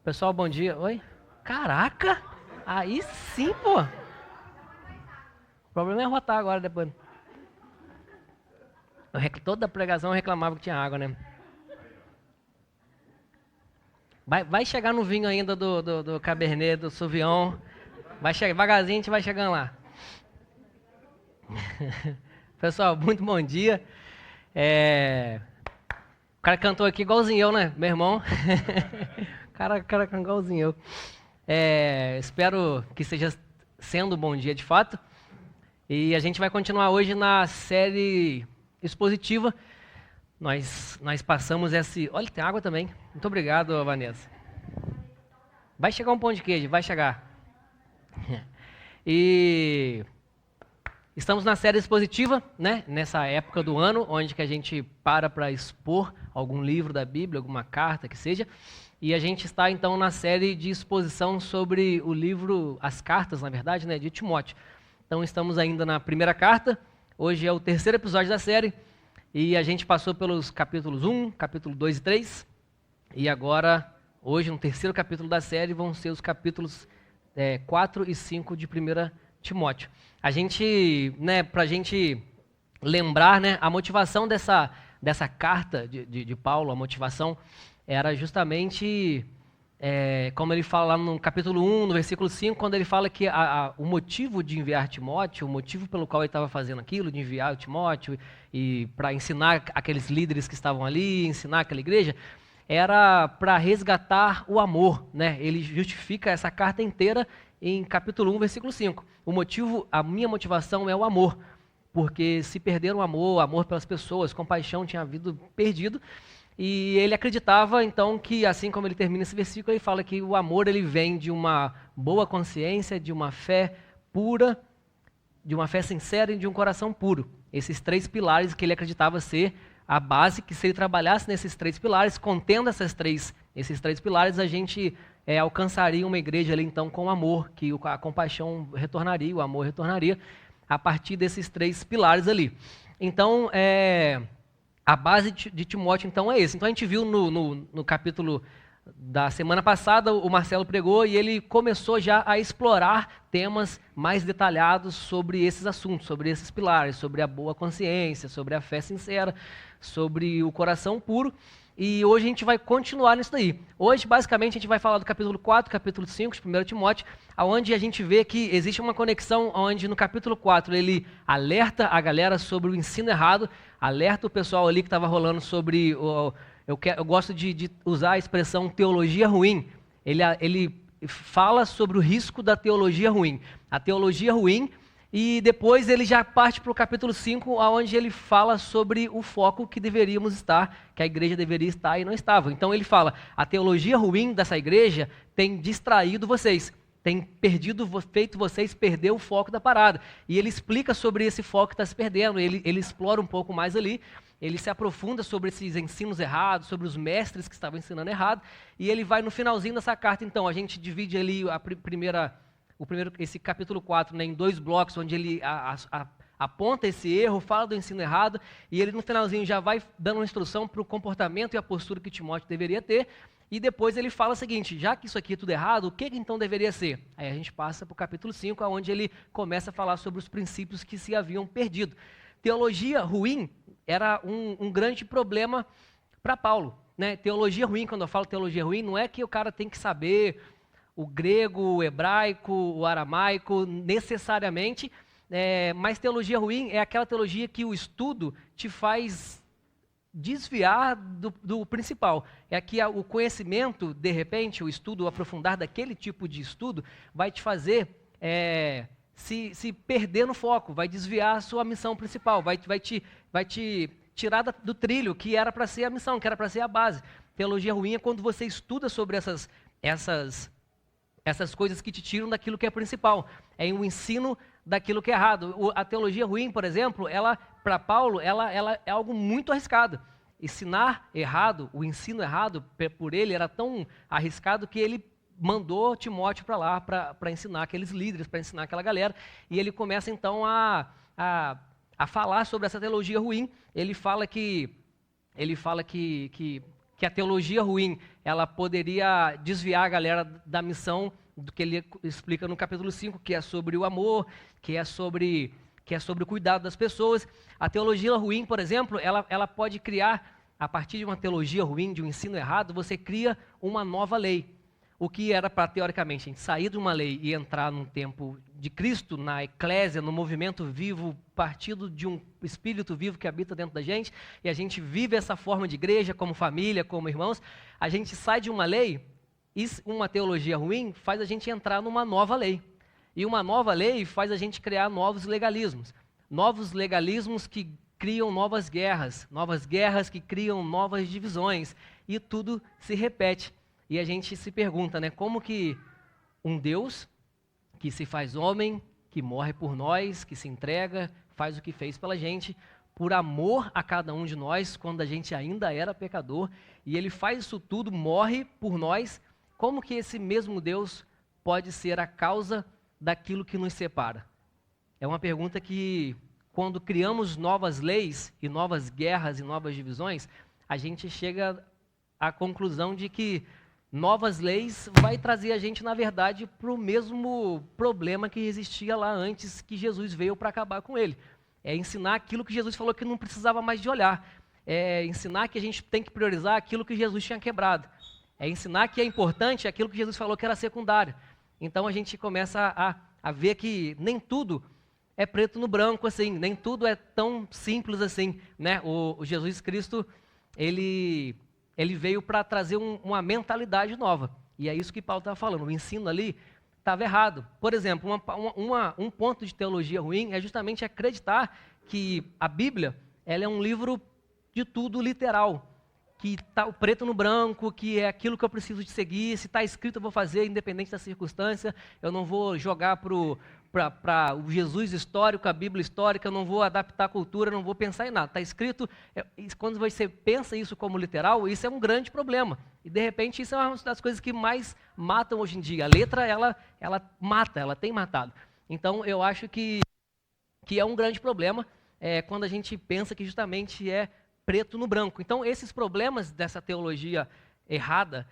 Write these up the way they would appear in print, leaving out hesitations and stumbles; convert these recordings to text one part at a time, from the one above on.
Pessoal, bom dia. Oi? Caraca! Aí sim, pô! O problema é rotar agora depois. Toda pregação eu reclamava que tinha água, né? Vai chegar no vinho ainda do Cabernet, do Sauvignon. Vai chegar, devagarzinho a gente vai chegando lá. Pessoal, muito bom dia. O cara cantou aqui igualzinho eu, né? Meu irmão. O cara cantou igualzinho eu. Espero que esteja sendo um bom dia de fato. E a gente vai continuar hoje na série expositiva. Nós passamos esse... Olha, tem água também. Muito obrigado, Vanessa. Vai chegar um pão de queijo, vai chegar. E estamos na série expositiva, né? Nessa época do ano, onde que a gente para expor algum livro da Bíblia, alguma carta que seja. E a gente está então na série de exposição sobre o livro, as cartas, na verdade, né, de Timóteo. Então estamos ainda na primeira carta. Hoje é o terceiro episódio da série. E a gente passou pelos capítulos 1, capítulo 2 e 3. E agora, hoje, no terceiro capítulo da série, vão ser os capítulos 4 e 5 de 1 Timóteo. A gente, né, para a gente lembrar, né, a motivação dessa carta de Paulo, a motivação era justamente, como ele fala lá no capítulo 1, no versículo 5, quando ele fala que o motivo de enviar Timóteo, o motivo pelo qual ele estava fazendo aquilo, de enviar o Timóteo e para ensinar aqueles líderes que estavam ali, ensinar aquela igreja, era para resgatar o amor, né? Ele justifica essa carta inteira em capítulo 1, versículo 5. A minha motivação é o amor, porque se perderam o amor pelas pessoas, compaixão tinha havido perdido, e ele acreditava então que, assim como ele termina esse versículo, ele fala que o amor ele vem de uma boa consciência, de uma fé pura, de uma fé sincera e de um coração puro. Esses três pilares que ele acreditava ser a base, que se ele trabalhasse nesses três pilares, contendo esses três pilares, a gente alcançaria uma igreja ali então com amor, que a compaixão retornaria, o amor retornaria, a partir desses três pilares ali. Então, a base de Timóteo então é esse. Então a gente viu no capítulo da semana passada, o Marcelo pregou e ele começou já a explorar temas mais detalhados sobre esses assuntos, sobre esses pilares, sobre a boa consciência, sobre a fé sincera, sobre o coração puro. E hoje a gente vai continuar nisso daí. Hoje, basicamente, a gente vai falar do capítulo 4, capítulo 5 de 1 Timóteo, onde a gente vê que existe uma conexão, onde no capítulo 4 ele alerta a galera sobre o ensino errado, alerta o pessoal ali que estava rolando sobre... Eu gosto de usar a expressão teologia ruim. Ele fala sobre o risco da teologia ruim. A teologia ruim... E depois ele já parte para o capítulo 5, onde ele fala sobre o foco que deveríamos estar, que a igreja deveria estar e não estava. Então ele fala, a teologia ruim dessa igreja tem distraído vocês, tem feito vocês perder o foco da parada. E ele explica sobre esse foco que está se perdendo, ele explora um pouco mais ali, ele se aprofunda sobre esses ensinos errados, sobre os mestres que estavam ensinando errado, e ele vai no finalzinho dessa carta, então, a gente divide ali esse capítulo 4, né, em dois blocos, onde ele aponta esse erro, fala do ensino errado, e ele no finalzinho já vai dando uma instrução para o comportamento e a postura que Timóteo deveria ter, e depois ele fala o seguinte, já que isso aqui é tudo errado, o que então deveria ser? Aí a gente passa para o capítulo 5, onde ele começa a falar sobre os princípios que se haviam perdido. Teologia ruim era um grande problema para Paulo, né? Teologia ruim, quando eu falo teologia ruim, não é que o cara tem que saber o grego, o hebraico, o aramaico, necessariamente, mas teologia ruim é aquela teologia que o estudo te faz desviar do principal. É que o conhecimento, de repente, o estudo, o aprofundar daquele tipo de estudo, vai te fazer se perder no foco, vai desviar a sua missão principal, vai te tirar do trilho, que era para ser a missão, que era para ser a base. Teologia ruim é quando você estuda sobre essas coisas que te tiram daquilo que é principal. É um ensino daquilo que é errado. A teologia ruim, por exemplo, para Paulo, ela é algo muito arriscado. Ensinar errado, o ensino errado, por ele, era tão arriscado que ele mandou Timóteo para lá para ensinar aqueles líderes, para ensinar aquela galera. E ele começa então a falar sobre essa teologia ruim. Ele fala que que a teologia ruim, ela poderia desviar a galera da missão do que ele explica no capítulo 5, que é sobre o amor, que é sobre o cuidado das pessoas. A teologia ruim, por exemplo, ela pode criar, a partir de uma teologia ruim, de um ensino errado, você cria uma nova lei. O que era para, teoricamente, a gente sair de uma lei e entrar num tempo de Cristo, na eclésia, no movimento vivo, partido de um espírito vivo que habita dentro da gente, e a gente vive essa forma de igreja, como família, como irmãos, a gente sai de uma lei, e uma teologia ruim faz a gente entrar numa nova lei. E uma nova lei faz a gente criar novos legalismos que criam novas guerras que criam novas divisões, e tudo se repete. E a gente se pergunta, né, como que um Deus que se faz homem, que morre por nós, que se entrega, faz o que fez pela gente, por amor a cada um de nós, quando a gente ainda era pecador, e ele faz isso tudo, morre por nós, como que esse mesmo Deus pode ser a causa daquilo que nos separa? É uma pergunta que, quando criamos novas leis e novas guerras e novas divisões, a gente chega à conclusão de que novas leis vai trazer a gente, na verdade, para o mesmo problema que existia lá antes, que Jesus veio para acabar com ele. É ensinar aquilo que Jesus falou que não precisava mais de olhar. É ensinar que a gente tem que priorizar aquilo que Jesus tinha quebrado. É ensinar que é importante aquilo que Jesus falou que era secundário. Então a gente começa a ver que nem tudo é preto no branco assim, nem tudo é tão simples assim, né? O Jesus Cristo, ele veio para trazer uma mentalidade nova. E é isso que Paulo estava falando. O ensino ali estava errado. Por exemplo, um ponto de teologia ruim é justamente acreditar que a Bíblia ela é um livro de tudo literal. Que está o preto no branco, que é aquilo que eu preciso de seguir. Se está escrito, eu vou fazer, independente da circunstância. Eu não vou jogar para o Jesus histórico, a Bíblia histórica, eu não vou adaptar a cultura, não vou pensar em nada. Está escrito, quando você pensa isso como literal, isso é um grande problema. E, de repente, isso é uma das coisas que mais matam hoje em dia. A letra, ela mata, ela tem matado. Então, eu acho que é um grande problema quando a gente pensa que justamente é preto no branco. Então, esses problemas dessa teologia errada,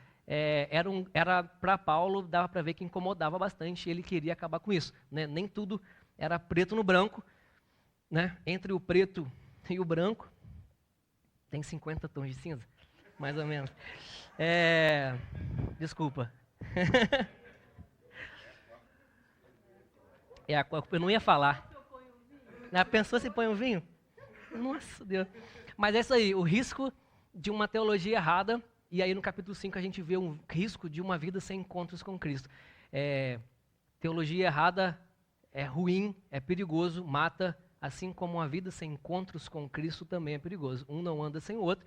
era para Paulo, dava para ver que incomodava bastante, ele queria acabar com isso, né? Nem tudo era preto no branco, né? Entre o preto e o branco, tem 50 tons de cinza, mais ou menos. Desculpa. Eu não ia falar. Pensou se põe um vinho? Nossa, Deus. Mas é isso aí, o risco de uma teologia errada, e aí no capítulo 5 a gente vê um risco de uma vida sem encontros com Cristo. Teologia errada é ruim, é perigoso, mata, assim como uma vida sem encontros com Cristo também é perigoso. Um não anda sem o outro,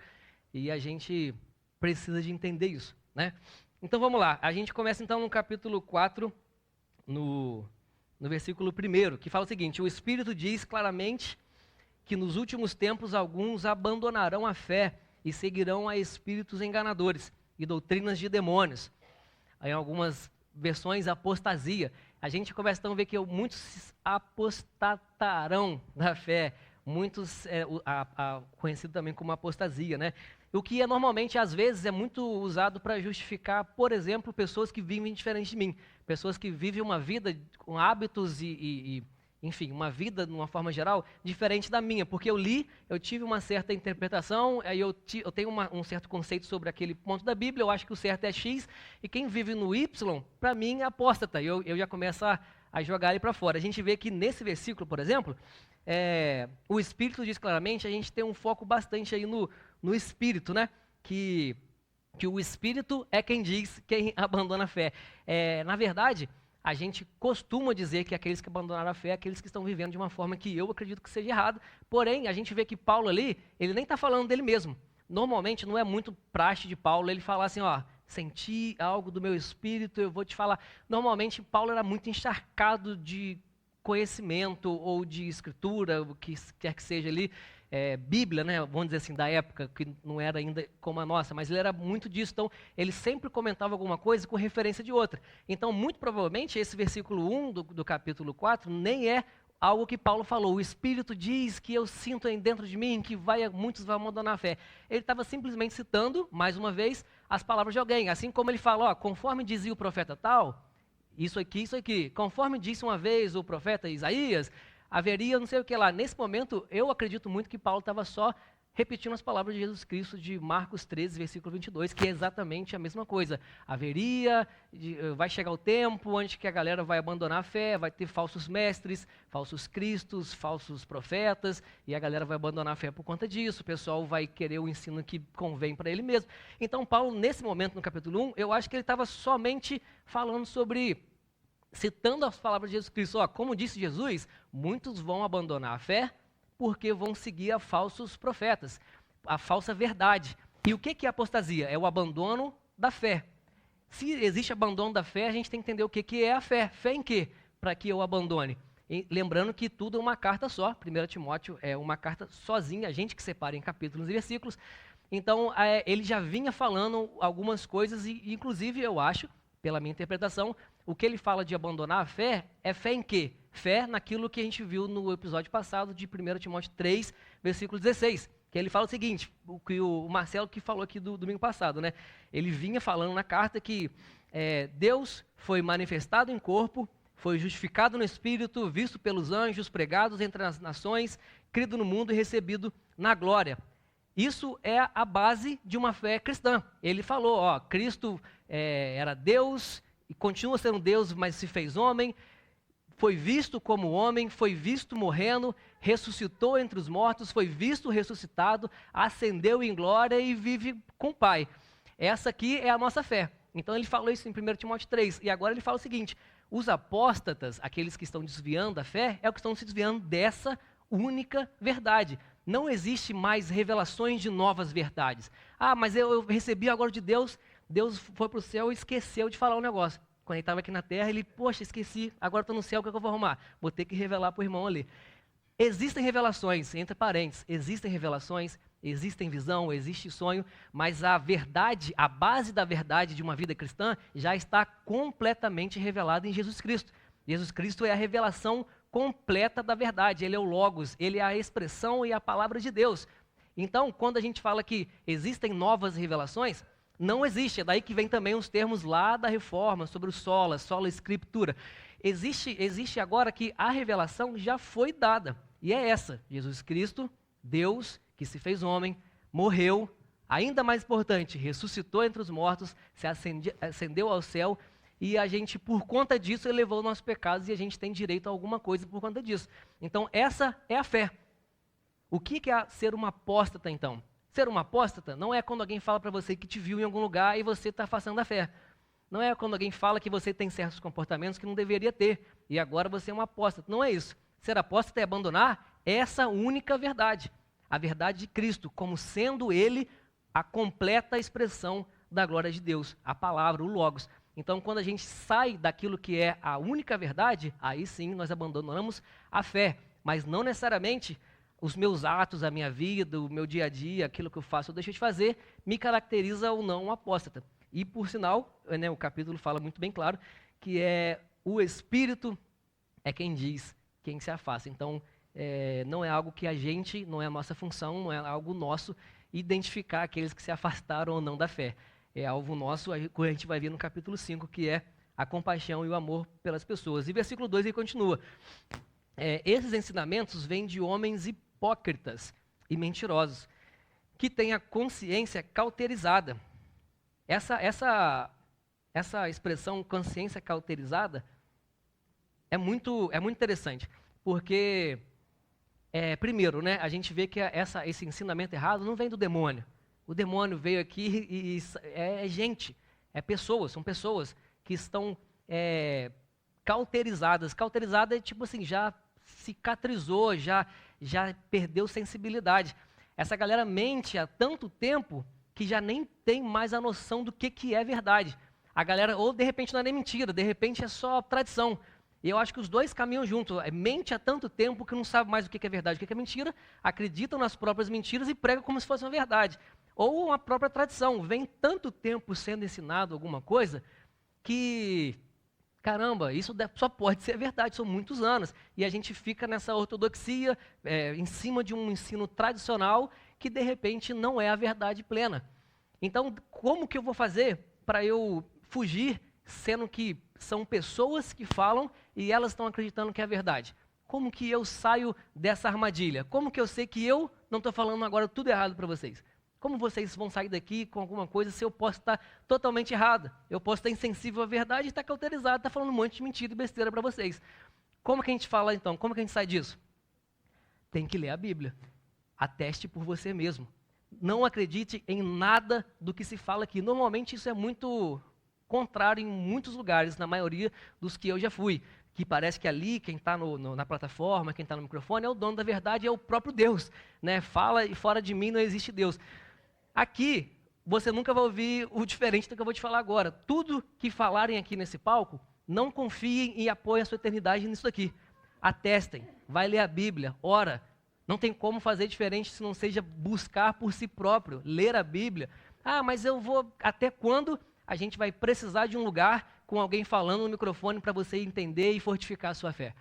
e a gente precisa de entender isso, né? Então vamos lá, a gente começa então no capítulo 4, no versículo 1, que fala o seguinte: o Espírito diz claramente que nos últimos tempos alguns abandonarão a fé e seguirão a espíritos enganadores e doutrinas de demônios. Em algumas versões, apostasia. A gente começa então a ver que muitos apostatarão da fé, muitos, conhecido também como apostasia, né? O que normalmente, às vezes, é muito usado para justificar, por exemplo, pessoas que vivem diferente de mim, pessoas que vivem uma vida com hábitos enfim, uma vida, de uma forma geral, diferente da minha, porque eu tive uma certa interpretação, aí eu tenho um certo conceito sobre aquele ponto da Bíblia, eu acho que o certo é X, e quem vive no Y, para mim, é apóstata, eu já começo a jogar ele para fora. A gente vê que nesse versículo, por exemplo, o Espírito diz claramente, a gente tem um foco bastante aí no Espírito, né, que o Espírito é quem diz, quem abandona a fé. Na verdade, a gente costuma dizer que aqueles que abandonaram a fé, aqueles que estão vivendo de uma forma que eu acredito que seja errada. Porém, a gente vê que Paulo ali, ele nem está falando dele mesmo. Normalmente, não é muito praxe de Paulo ele falar assim, senti algo do meu espírito, eu vou te falar. Normalmente, Paulo era muito encharcado de conhecimento ou de escritura, o que quer que seja ali, Bíblia, né, vamos dizer assim, da época, que não era ainda como a nossa, mas ele era muito disso, então ele sempre comentava alguma coisa com referência de outra. Então, muito provavelmente, esse versículo 1 do capítulo 4 nem é algo que Paulo falou, o Espírito diz que eu sinto aí dentro de mim que muitos vão abandonar a fé. Ele estava simplesmente citando, mais uma vez, as palavras de alguém. Assim como ele fala, conforme dizia o profeta tal, isso aqui. Conforme disse uma vez o profeta Isaías, haveria não sei o que lá. Nesse momento, eu acredito muito que Paulo estava só repetindo as palavras de Jesus Cristo de Marcos 13, versículo 22, que é exatamente a mesma coisa. Vai chegar o tempo onde que a galera vai abandonar a fé, vai ter falsos mestres, falsos cristos, falsos profetas, e a galera vai abandonar a fé por conta disso, o pessoal vai querer o ensino que convém para ele mesmo. Então Paulo, nesse momento, no capítulo 1, eu acho que ele estava somente falando sobre, citando as palavras de Jesus Cristo, como disse Jesus, muitos vão abandonar a fé, porque vão seguir a falsos profetas, a falsa verdade. E o que é apostasia? É o abandono da fé. Se existe abandono da fé, a gente tem que entender o que é a fé. Fé em quê? Para que eu abandone. E lembrando que tudo é uma carta só. 1 Timóteo é uma carta sozinha, a gente que separa em capítulos e versículos. Então, ele já vinha falando algumas coisas, e inclusive eu acho, pela minha interpretação, o que ele fala de abandonar a fé é fé em quê? Fé naquilo que a gente viu no episódio passado de 1 Timóteo 3, versículo 16, que ele fala o seguinte, o Marcelo que falou aqui do domingo passado, né? Ele vinha falando na carta que Deus foi manifestado em corpo, foi justificado no Espírito, visto pelos anjos, pregados entre as nações, crido no mundo e recebido na glória. Isso é a base de uma fé cristã. Ele falou, Cristo era Deus e continua sendo Deus, mas se fez homem, foi visto como homem, foi visto morrendo, ressuscitou entre os mortos, foi visto ressuscitado, ascendeu em glória e vive com o Pai. Essa aqui é a nossa fé. Então ele falou isso em 1 Timóteo 3, e agora ele fala o seguinte, os apóstatas, aqueles que estão desviando da fé, é o que estão se desviando dessa única verdade. Não existe mais revelações de novas verdades. Mas eu recebi agora de Deus, Deus foi para o céu e esqueceu de falar um negócio. Quando ele estava aqui na terra, ele, esqueci, agora estou no céu, o que eu vou arrumar? Vou ter que revelar para o irmão ali. Existem revelações, entre parênteses, existem revelações, existem visão, existe sonho, mas a verdade, a base da verdade de uma vida cristã já está completamente revelada em Jesus Cristo. Jesus Cristo é a revelação completa da verdade, ele é o Logos, ele é a expressão e a palavra de Deus. Então, quando a gente fala que existem novas revelações, não existe, é daí que vem também os termos lá da reforma, sobre o sola escritura. Existe agora que a revelação já foi dada, e é essa, Jesus Cristo, Deus, que se fez homem, morreu, ainda mais importante, ressuscitou entre os mortos, se ascendeu ao céu, e a gente, por conta disso, elevou nossos pecados, e a gente tem direito a alguma coisa por conta disso. Então, essa é a fé. O que é ser uma apóstata, então? Ser uma apóstata não é quando alguém fala para você que te viu em algum lugar e você está afastando da fé. Não é quando alguém fala que você tem certos comportamentos que não deveria ter e agora você é uma apóstata. Não é isso. Ser apóstata é abandonar essa única verdade. A verdade de Cristo, como sendo Ele a completa expressão da glória de Deus. A palavra, o Logos. Então, quando a gente sai daquilo que é a única verdade, aí sim nós abandonamos a fé. Mas não necessariamente os meus atos, a minha vida, o meu dia a dia, aquilo que eu faço ou deixo de fazer, me caracteriza ou não um apóstata. E, por sinal, o capítulo fala muito bem claro que o Espírito é quem diz, quem se afasta. Então, não é algo que a gente, não é a nossa função, não é algo nosso identificar aqueles que se afastaram ou não da fé. É algo nosso, a gente vai ver no capítulo 5, que é a compaixão e o amor pelas pessoas. E versículo 2 ele continua. Esses ensinamentos vêm de homens hipócritas e mentirosos, que têm a consciência cauterizada. Essa expressão consciência cauterizada é muito interessante, porque, primeiro, a gente vê que esse ensinamento errado não vem do demônio. O demônio veio aqui e é gente, são pessoas que estão cauterizadas. Cauterizada é tipo assim, já cicatrizou, já perdeu sensibilidade. Essa galera mente há tanto tempo que já nem tem mais a noção do que é verdade. A galera, ou de repente não é nem mentira, de repente é só tradição. E eu acho que os dois caminham juntos. Mente há tanto tempo que não sabe mais o que é verdade, o que é mentira, acreditam nas próprias mentiras e pregam como se fosse uma verdade. Ou uma própria tradição. Vem tanto tempo sendo ensinado alguma coisa que caramba, isso só pode ser verdade, são muitos anos. E a gente fica nessa ortodoxia, em cima de um ensino tradicional, que de repente não é a verdade plena. Então, como que eu vou fazer para eu fugir, sendo que são pessoas que falam e elas estão acreditando que é verdade? Como que eu saio dessa armadilha? Como que eu sei que eu não estou falando agora tudo errado para vocês? Como vocês vão sair daqui com alguma coisa se eu posso estar totalmente errado? Eu posso estar insensível à verdade e estar cauterizado, estar falando um monte de mentira e besteira para vocês. Como que a gente fala então? Como que a gente sai disso? Tem que ler a Bíblia. Ateste por você mesmo. Não acredite em nada do que se fala aqui. Normalmente isso é muito contrário em muitos lugares, na maioria dos que eu já fui. Que parece que ali, quem está na plataforma, quem está no microfone, é o dono da verdade, é o próprio Deus. Né? Fala e fora de mim não existe Deus. Aqui, você nunca vai ouvir o diferente do que eu vou te falar agora. Tudo que falarem aqui nesse palco, não confiem e apoiem a sua eternidade nisso aqui. Atestem, vai ler a Bíblia, ora. Não tem como fazer diferente se não seja buscar por si próprio, ler a Bíblia. Ah, mas eu vou, até quando a gente vai precisar de um lugar com alguém falando no microfone para você entender e fortificar a sua fé?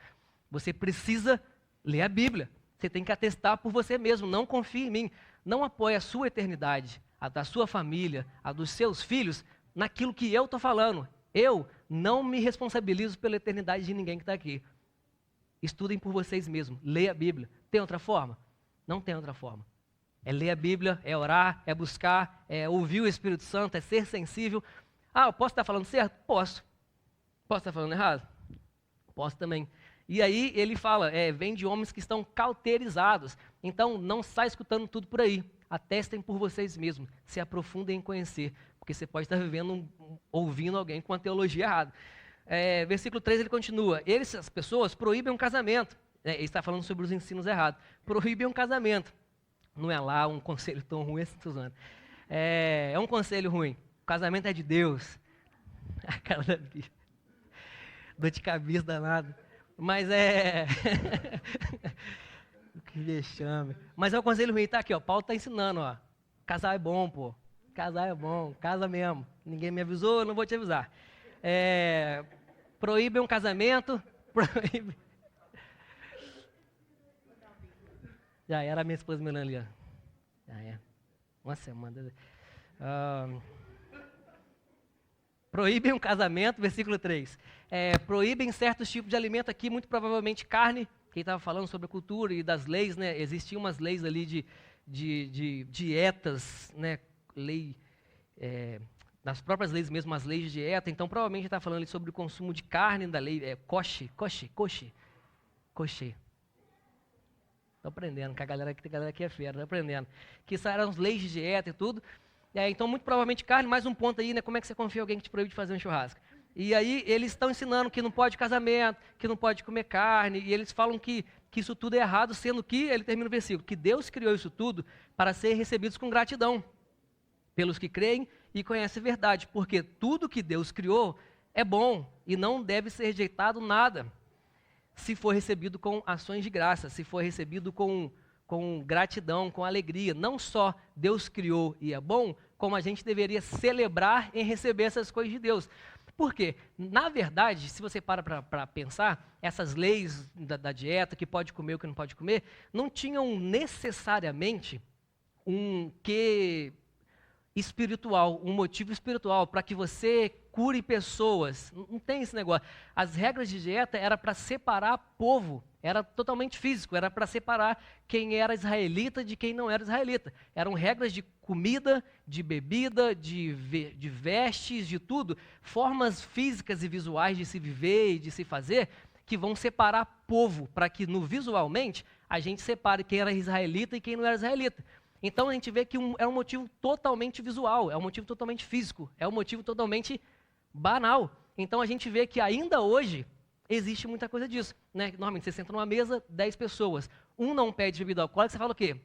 Você precisa ler a Bíblia. Você tem que atestar por você mesmo, não confie em mim. Não apoie a sua eternidade, a da sua família, a dos seus filhos, naquilo que eu estou falando. Eu não me responsabilizo pela eternidade de ninguém que está aqui. Estudem por vocês mesmos, leia a Bíblia. Tem outra forma? Não tem outra forma. É ler a Bíblia, é orar, é buscar, é ouvir o Espírito Santo, é ser sensível. Ah, eu posso estar falando certo? Posso. Posso estar falando errado? Posso também. E aí ele fala, vem de homens que estão cauterizados. Então não sai escutando tudo por aí. Atestem por vocês mesmos, se aprofundem em conhecer. Porque você pode estar ouvindo alguém com uma teologia errada. Versículo 3 ele continua, as pessoas proíbem um casamento. Ele está falando sobre os ensinos errados. Proíbem um casamento. Não é lá um conselho tão ruim assim, Suzana. É um conselho ruim. O casamento é de Deus. A cara da bicha. Dor de cabeça danado. Mas que vexame. Mas é um conselho ruim. Tá aqui, ó. Paulo está ensinando, ó. Casar é bom, pô. Casar é bom. Casa mesmo. Ninguém me avisou, eu não vou te avisar. Proíbem um casamento. Proíbe. Já era a minha esposa me olhando ali, ó. Já é. Uma semana. Proíbem um casamento, versículo 3. Proíbem certos tipos de alimento aqui, muito provavelmente carne. Quem estava falando sobre a cultura e das leis, né? Existiam umas leis ali de dietas, né? Nas próprias leis mesmo, as leis de dieta. Então, provavelmente está falando ali sobre o consumo de carne da lei. Kosher. Estou aprendendo, que a galera aqui é fera, estou aprendendo. Que isso eram as leis de dieta e tudo. Então, muito provavelmente carne, mais um ponto aí, né? Como é que você confia em alguém que te proíbe de fazer um churrasco? E aí, eles estão ensinando que não pode casamento, que não pode comer carne, e eles falam que isso tudo é errado, sendo que, ele termina o versículo, que Deus criou isso tudo para ser recebidos com gratidão, pelos que creem e conhecem a verdade, porque tudo que Deus criou é bom e não deve ser rejeitado nada, se for recebido com ações de graça, se for recebido com gratidão, com alegria. Não só Deus criou e é bom, como a gente deveria celebrar em receber essas coisas de Deus. Por quê? Na verdade, se você para pensar, essas leis da dieta, que pode comer, o que não pode comer, não tinham necessariamente um quê espiritual, um motivo espiritual para que você cure pessoas. Não tem esse negócio. As regras de dieta era para separar povo, era totalmente físico, era para separar quem era israelita de quem não era israelita. Eram regras de comida, de bebida, de vestes, de tudo, formas físicas e visuais de se viver e de se fazer, que vão separar povo, para que visualmente a gente separe quem era israelita e quem não era israelita. Então a gente vê que é um motivo totalmente visual, é um motivo totalmente físico, é um motivo totalmente banal. Então a gente vê que ainda hoje existe muita coisa disso. Né? Normalmente você senta numa mesa, 10 pessoas, um não pede bebida alcoólica, você fala o quê?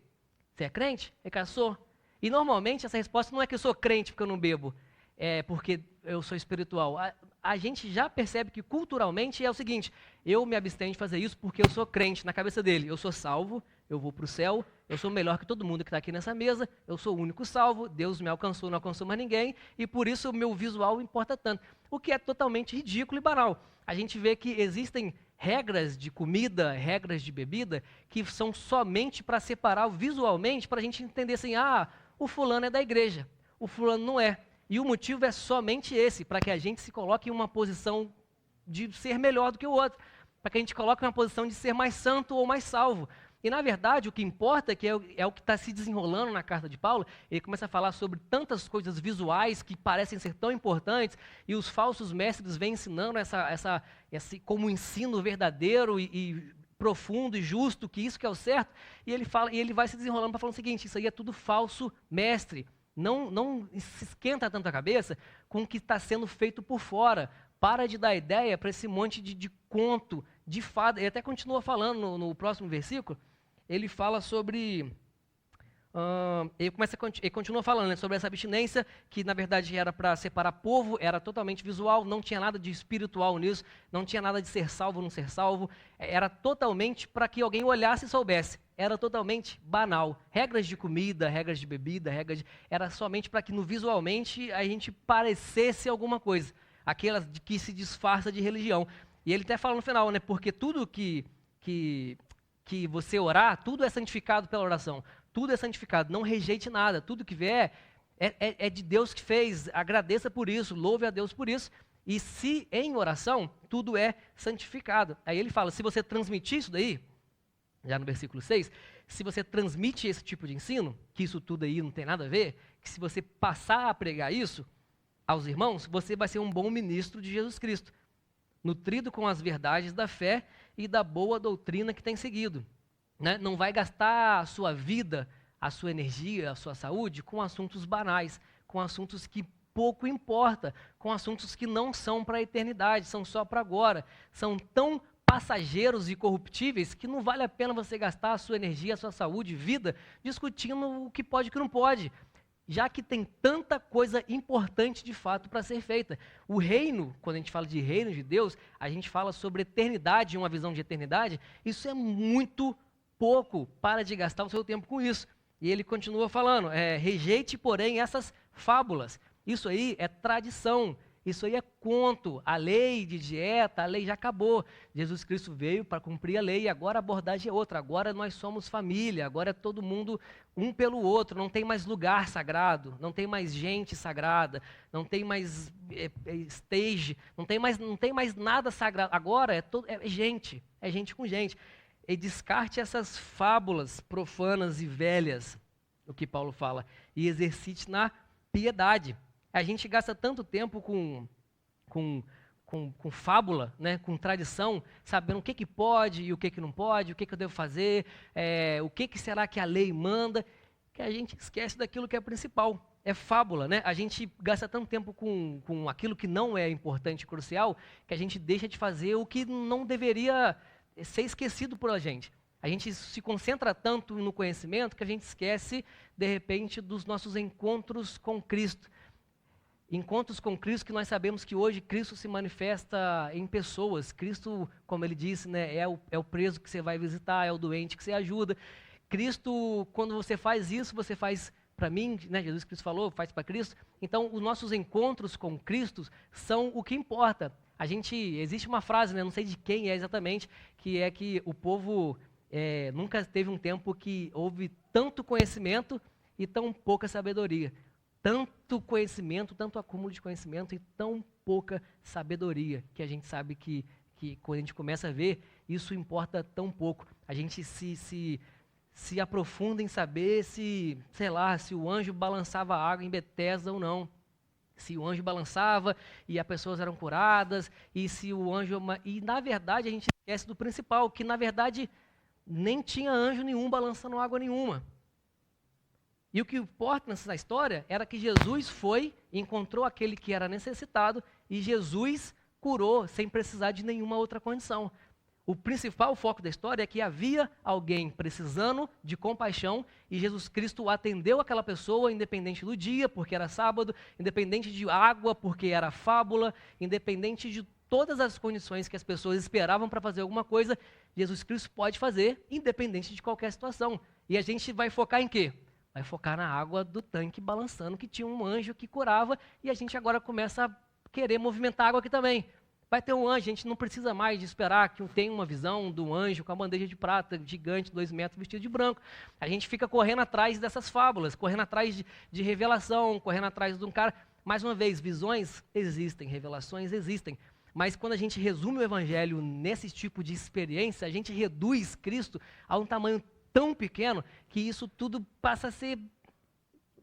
Você é crente? É caçou? E normalmente essa resposta não é que eu sou crente porque eu não bebo, é porque eu sou espiritual. A gente já percebe que culturalmente é o seguinte, eu me abstenho de fazer isso porque eu sou crente na cabeça dele, eu sou salvo, eu vou para o céu, eu sou melhor que todo mundo que está aqui nessa mesa, eu sou o único salvo, Deus me alcançou, não alcançou mais ninguém, e por isso o meu visual importa tanto. O que é totalmente ridículo e banal. A gente vê que existem regras de comida, regras de bebida, que são somente para separar visualmente, para a gente entender assim, o fulano é da igreja, o fulano não é. E o motivo é somente esse, para que a gente se coloque em uma posição de ser melhor do que o outro, para que a gente coloque em uma posição de ser mais santo ou mais salvo. E, na verdade, o que importa é o que está se desenrolando na carta de Paulo. Ele começa a falar sobre tantas coisas visuais que parecem ser tão importantes, e os falsos mestres vêm ensinando esse como ensino verdadeiro e profundo e justo, que isso que é o certo, e ele vai se desenrolando para falar o seguinte: isso aí é tudo falso mestre. Não se esquenta tanto a cabeça com o que está sendo feito por fora. Para de dar ideia para esse monte de conto, de fada. Ele até continua falando no próximo versículo. Ele fala sobre... ele continua falando, né, sobre essa abstinência, que na verdade era para separar povo, era totalmente visual, não tinha nada de espiritual nisso, não tinha nada de ser salvo ou não ser salvo, era totalmente para que alguém olhasse e soubesse. Era totalmente banal. Regras de comida, regras de bebida, era somente para que no visualmente a gente parecesse alguma coisa. Aquela que se disfarça de religião. E ele até fala no final, né? Porque tudo que você orar, tudo é santificado pela oração. Tudo é santificado, não rejeite nada. Tudo que vier é de Deus que fez. Agradeça por isso, louve a Deus por isso. E se em oração, tudo é santificado. Aí ele fala, se você transmitir isso daí, já no versículo 6, se você transmite esse tipo de ensino, que isso tudo aí não tem nada a ver, que se você passar a pregar isso aos irmãos, você vai ser um bom ministro de Jesus Cristo, nutrido com as verdades da fé e da boa doutrina que tem seguido. Né? Não vai gastar a sua vida, a sua energia, a sua saúde com assuntos banais, com assuntos que pouco importa, com assuntos que não são para a eternidade, são só para agora, são tão passageiros e corruptíveis que não vale a pena você gastar a sua energia, a sua saúde, vida, discutindo o que pode e o que não pode, já que tem tanta coisa importante de fato para ser feita. O reino, quando a gente fala de reino de Deus, a gente fala sobre eternidade, uma visão de eternidade, isso é muito pouco. Para de gastar o seu tempo com isso. E ele continua falando, rejeite, porém, essas fábulas. Isso aí é tradição, isso aí é conto. A lei de dieta, a lei já acabou. Jesus Cristo veio para cumprir a lei e agora a abordagem é outra. Agora nós somos família, agora é todo mundo um pelo outro. Não tem mais lugar sagrado, não tem mais gente sagrada, não tem mais stage, não tem mais nada sagrado. Agora é gente com gente. E descarte essas fábulas profanas e velhas, o que Paulo fala, e exercite na piedade. A gente gasta tanto tempo com fábula, né, com tradição, sabendo o que pode e o que não pode, o que eu devo fazer, o que será que a lei manda, que a gente esquece daquilo que é principal. É fábula, né? A gente gasta tanto tempo com aquilo que não é importante e crucial, que a gente deixa de fazer o que não deveria ser esquecido por a gente. A gente se concentra tanto no conhecimento que a gente esquece, de repente, dos nossos encontros com Cristo. Encontros com Cristo que nós sabemos que hoje Cristo se manifesta em pessoas. Cristo, como ele disse, né, é o preso que você vai visitar, é o doente que você ajuda. Cristo, quando você faz isso, você faz para mim, né, Jesus Cristo falou, faz para Cristo. Então, os nossos encontros com Cristo são o que importa. Existe uma frase, né, não sei de quem é exatamente, que é que o povo nunca teve um tempo que houve tanto conhecimento e tão pouca sabedoria. Tanto conhecimento, tanto acúmulo de conhecimento e tão pouca sabedoria, que a gente sabe que quando a gente começa a ver, isso importa tão pouco. A gente se aprofunda em saber se o anjo balançava a água em Betesda ou não. Se o anjo balançava e as pessoas eram curadas, e se o anjo... E, na verdade, a gente esquece do principal, que, na verdade, nem tinha anjo nenhum balançando água nenhuma. E o que importa nessa história era que Jesus foi, encontrou aquele que era necessitado, e Jesus curou sem precisar de nenhuma outra condição. O principal foco da história é que havia alguém precisando de compaixão e Jesus Cristo atendeu aquela pessoa, independente do dia, porque era sábado, independente de água, porque era fábula, independente de todas as condições que as pessoas esperavam para fazer alguma coisa, Jesus Cristo pode fazer, independente de qualquer situação. E a gente vai focar em quê? Vai focar na água do tanque balançando, que tinha um anjo que curava, e a gente agora começa a querer movimentar a água aqui também. Vai ter um anjo, a gente não precisa mais de esperar que tenha uma visão do anjo com a bandeja de prata, gigante, 2 metros, vestido de branco. A gente fica correndo atrás dessas fábulas, correndo atrás de revelação, correndo atrás de um cara. Mais uma vez, visões existem, revelações existem. Mas quando a gente resume o evangelho nesse tipo de experiência, a gente reduz Cristo a um tamanho tão pequeno que isso tudo passa a ser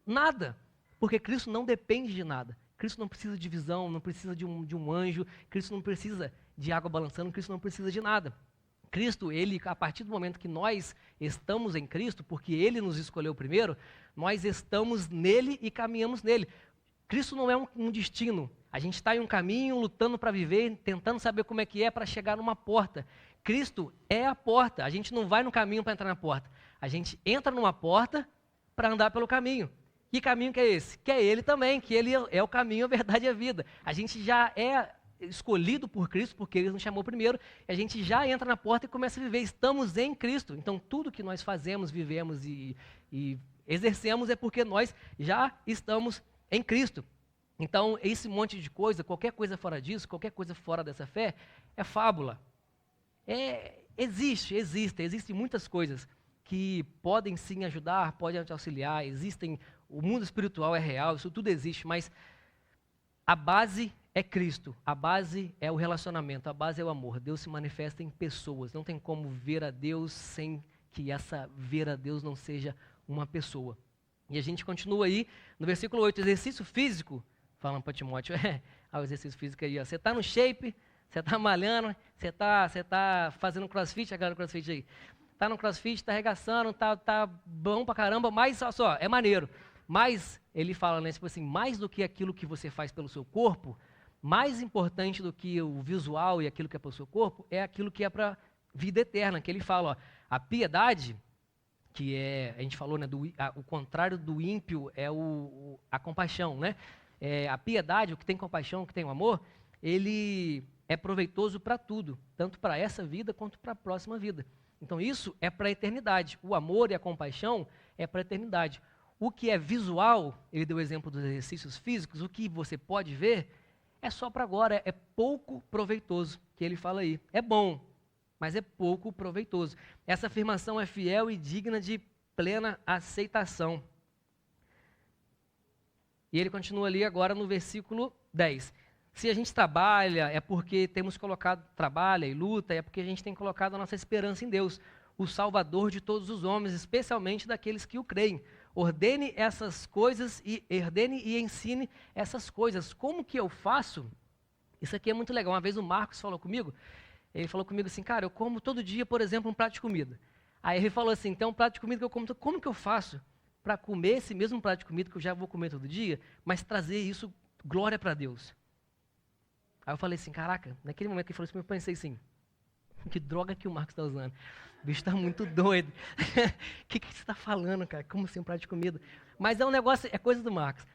nada. Porque Cristo não depende de nada. Cristo não precisa de visão, não precisa de um anjo, Cristo não precisa de água balançando, Cristo não precisa de nada. Cristo, ele, a partir do momento que nós estamos em Cristo, porque ele nos escolheu primeiro, nós estamos nele e caminhamos nele. Cristo não é um destino. A gente está em um caminho, lutando para viver, tentando saber como é que é para chegar numa porta. Cristo é a porta. A gente não vai no caminho para entrar na porta. A gente entra numa porta para andar pelo caminho. Que caminho que é esse? Que é ele também, que ele é o caminho, a verdade e a vida. A gente já é escolhido por Cristo, porque ele nos chamou primeiro, e a gente já entra na porta e começa a viver. Estamos em Cristo. Então, tudo que nós fazemos, vivemos e exercemos é porque nós já estamos em Cristo. Então, esse monte de coisa, qualquer coisa fora disso, qualquer coisa fora dessa fé, é fábula. Existem muitas coisas que podem sim ajudar, podem te auxiliar, o mundo espiritual é real, isso tudo existe, mas a base é Cristo, a base é o relacionamento, a base é o amor. Deus se manifesta em pessoas, não tem como ver a Deus sem que essa ver a Deus não seja uma pessoa. E a gente continua aí, no versículo 8, exercício físico, falando para Timóteo, o exercício físico aí, ó, você está no shape, você está malhando, você tá fazendo crossfit, a galera do crossfit aí, está no crossfit, está arregaçando, tá bom pra caramba, mas só, é maneiro. Mas, ele fala, né, tipo assim, mais do que aquilo que você faz pelo seu corpo, mais importante do que o visual e aquilo que é pelo seu corpo, é aquilo que é para vida eterna, que ele fala, ó, a piedade, que é, a gente falou, né, o contrário do ímpio é a compaixão, né? A piedade, o que tem compaixão, o que tem o amor, ele é proveitoso para tudo, tanto para essa vida quanto para a próxima vida. Então isso é para a eternidade, o amor e a compaixão é para a eternidade. O que é visual, ele deu o exemplo dos exercícios físicos, o que você pode ver, é só para agora, é pouco proveitoso, que ele fala aí. É bom, mas é pouco proveitoso. Essa afirmação é fiel e digna de plena aceitação. E ele continua ali agora no versículo 10. Se a gente trabalha, é porque temos colocado, trabalha e luta, é porque a gente tem colocado a nossa esperança em Deus, o Salvador de todos os homens, especialmente daqueles que o creem. Ordene e ensine essas coisas. Como que eu faço? Isso aqui é muito legal. Uma vez o Marcos falou comigo, ele falou comigo assim, cara, eu como todo dia, por exemplo, um prato de comida. Aí ele falou assim, então um prato de comida que eu como que eu faço para comer esse mesmo prato de comida que eu já vou comer todo dia, mas trazer isso, glória para Deus? Aí eu falei assim, caraca, naquele momento que ele falou isso, eu pensei assim, que droga que o Marcos está usando? O bicho está muito doido. O que você está falando, cara? Como assim um prato de comida? Mas é um negócio, é coisa do Marcos.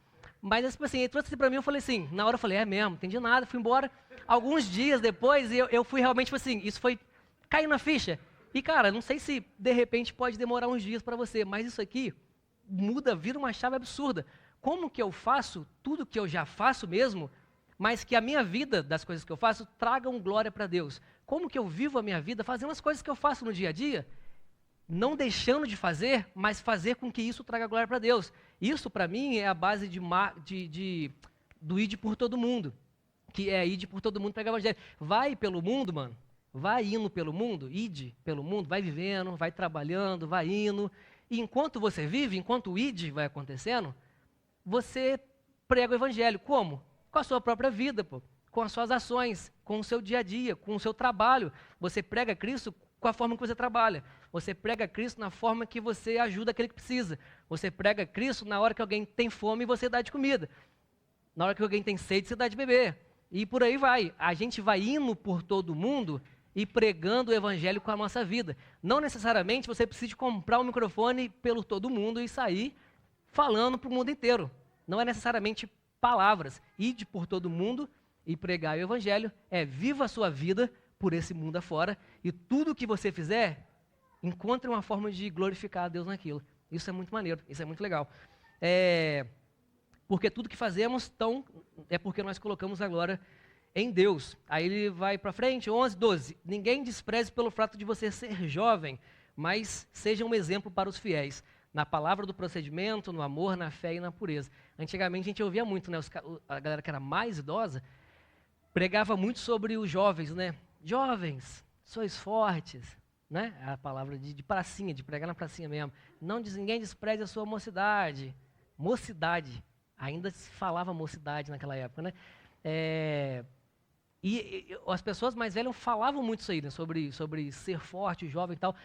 Mas tipo assim, ele trouxe assim para mim, eu falei assim, na hora eu falei, é mesmo, não entendi nada, fui embora. Alguns dias depois, eu fui realmente, tipo assim, isso foi caindo na ficha. E cara, não sei se de repente pode demorar uns dias para você, mas isso aqui muda, vira uma chave absurda. Como que eu faço tudo que eu já faço mesmo, mas que a minha vida, das coisas que eu faço, tragam glória para Deus? Como que eu vivo a minha vida fazendo as coisas que eu faço no dia a dia, não deixando de fazer, mas fazer com que isso traga glória para Deus? Isso, para mim, é a base do ide por todo mundo, que é ide por todo mundo pregar o evangelho. Vai pelo mundo, mano, vai indo pelo mundo, ide pelo mundo, vai vivendo, vai trabalhando, vai indo. E enquanto você vive, enquanto o ide vai acontecendo, você prega o evangelho. Como? Com a sua própria vida, pô. Com as suas ações, com o seu dia a dia, com o seu trabalho. Você prega Cristo com a forma que você trabalha. Você prega Cristo na forma que você ajuda aquele que precisa. Você prega Cristo na hora que alguém tem fome e você dá de comida. Na hora que alguém tem sede, você dá de beber. E por aí vai. A gente vai indo por todo mundo e pregando o evangelho com a nossa vida. Não necessariamente você precisa comprar um microfone pelo todo mundo e sair falando para o mundo inteiro. Não é necessariamente palavras. Ide por todo mundo e pregar o evangelho, viva a sua vida por esse mundo afora, e tudo que você fizer, encontre uma forma de glorificar a Deus naquilo. Isso é muito maneiro, isso é muito legal. Porque tudo que fazemos é porque nós colocamos a glória em Deus. Aí ele vai para frente, 11, 12. Ninguém despreze pelo fato de você ser jovem, mas seja um exemplo para os fiéis. Na palavra do procedimento, no amor, na fé e na pureza. Antigamente a gente ouvia muito, né? A galera que era mais idosa, pregava muito sobre os jovens, né? Jovens, sois fortes, né? A palavra de pracinha, de pregar na pracinha mesmo. Ninguém despreze a sua mocidade. Mocidade. Ainda se falava mocidade naquela época, né? E as pessoas mais velhas falavam muito isso aí, né? Sobre ser forte, jovem e tal.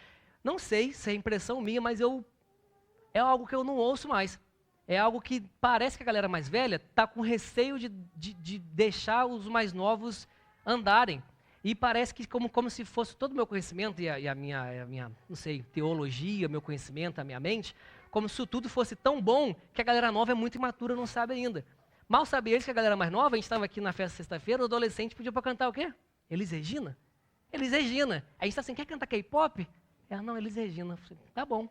Não sei se é impressão minha, mas é algo que eu não ouço mais. É algo que parece que a galera mais velha está com receio de deixar os mais novos andarem. E parece que como se fosse todo o meu conhecimento e a minha, não sei, teologia, meu conhecimento, a minha mente, como se isso tudo fosse tão bom que a galera nova é muito imatura, não sabe ainda. Mal sabia eles que a galera mais nova, a gente estava aqui na festa sexta-feira, o adolescente pediu para cantar o quê? Elis Regina? Elis Regina. Aí a gente está assim, quer cantar K-pop? Não, Elis Regina. Falei, tá bom,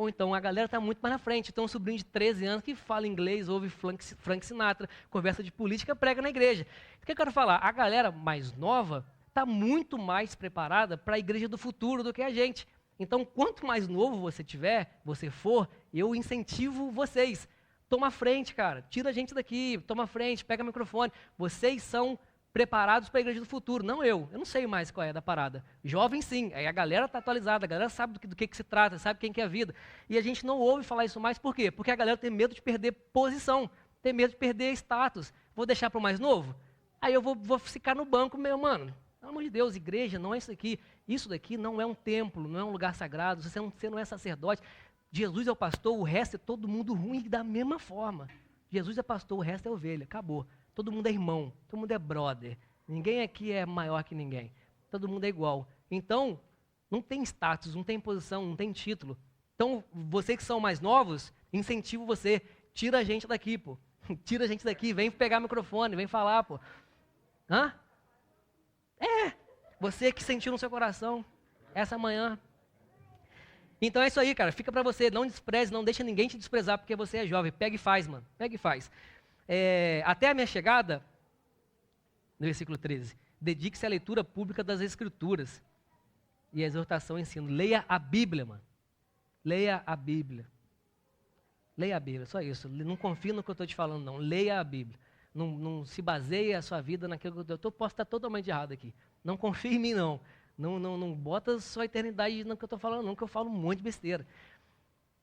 então a galera está muito mais na frente. Tem um sobrinho de 13 anos que fala inglês, ouve Frank Sinatra, conversa de política, prega na igreja. O que eu quero falar? A galera mais nova está muito mais preparada para a igreja do futuro do que a gente. Então, quanto mais novo você for, eu incentivo vocês. Toma frente, cara. Tira a gente daqui, toma frente, pega o microfone. Vocês são preparados para a igreja do futuro, não eu. Eu não sei mais qual é da parada. Jovem sim, aí a galera está atualizada, a galera sabe do que se trata, sabe quem que é a vida. E a gente não ouve falar isso mais, por quê? Porque a galera tem medo de perder posição, tem medo de perder status. Vou deixar para o mais novo? Aí eu vou ficar no banco, mano, pelo amor de Deus, igreja não é isso aqui. Isso daqui não é um templo, não é um lugar sagrado, você não é sacerdote. Jesus é o pastor, o resto é todo mundo ruim da mesma forma. Jesus é pastor, o resto é ovelha, acabou. Todo mundo é irmão, todo mundo é brother. Ninguém aqui é maior que ninguém. Todo mundo é igual. Então, não tem status, não tem posição, não tem título. Então, vocês que são mais novos, incentivo você. Tira a gente daqui, pô. Tira a gente daqui, vem pegar o microfone, vem falar, pô. Hã? Você que sentiu no seu coração essa manhã. Então é isso aí, cara. Fica pra você. Não despreze, não deixa ninguém te desprezar porque você é jovem. Pega e faz, mano. Pega e faz. Até a minha chegada, no versículo 13, dedique-se à leitura pública das Escrituras e à exortação e ensino. Leia a Bíblia, mano. Leia a Bíblia. Leia a Bíblia, só isso. Não confie no que eu estou te falando, não. Leia a Bíblia. Não se baseie a sua vida naquilo que eu posso estar totalmente errado aqui. Não confie em mim, não. Não bota sua eternidade no que eu estou falando, não, que eu falo um monte de besteira.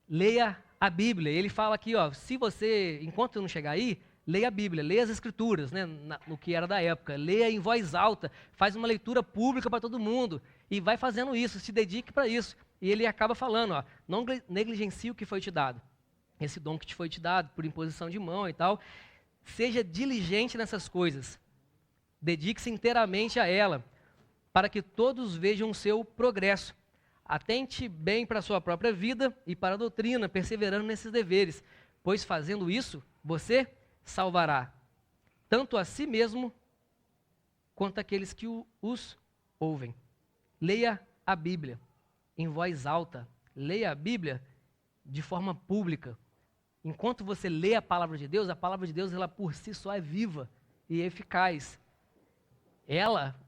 Leia a Bíblia. Ele fala aqui, se você, enquanto eu não chegar aí, leia a Bíblia, leia as Escrituras, né, no que era da época. Leia em voz alta, faz uma leitura pública para todo mundo. E vai fazendo isso, se dedique para isso. E ele acaba falando, não negligencie o que foi te dado. Esse dom que te foi te dado, por imposição de mão e tal. Seja diligente nessas coisas. Dedique-se inteiramente a ela, para que todos vejam o seu progresso. Atente bem para a sua própria vida e para a doutrina, perseverando nesses deveres, pois fazendo isso, você salvará tanto a si mesmo, quanto aqueles que os ouvem. Leia a Bíblia em voz alta. Leia a Bíblia de forma pública. Enquanto você lê a palavra de Deus, ela por si só é viva e eficaz.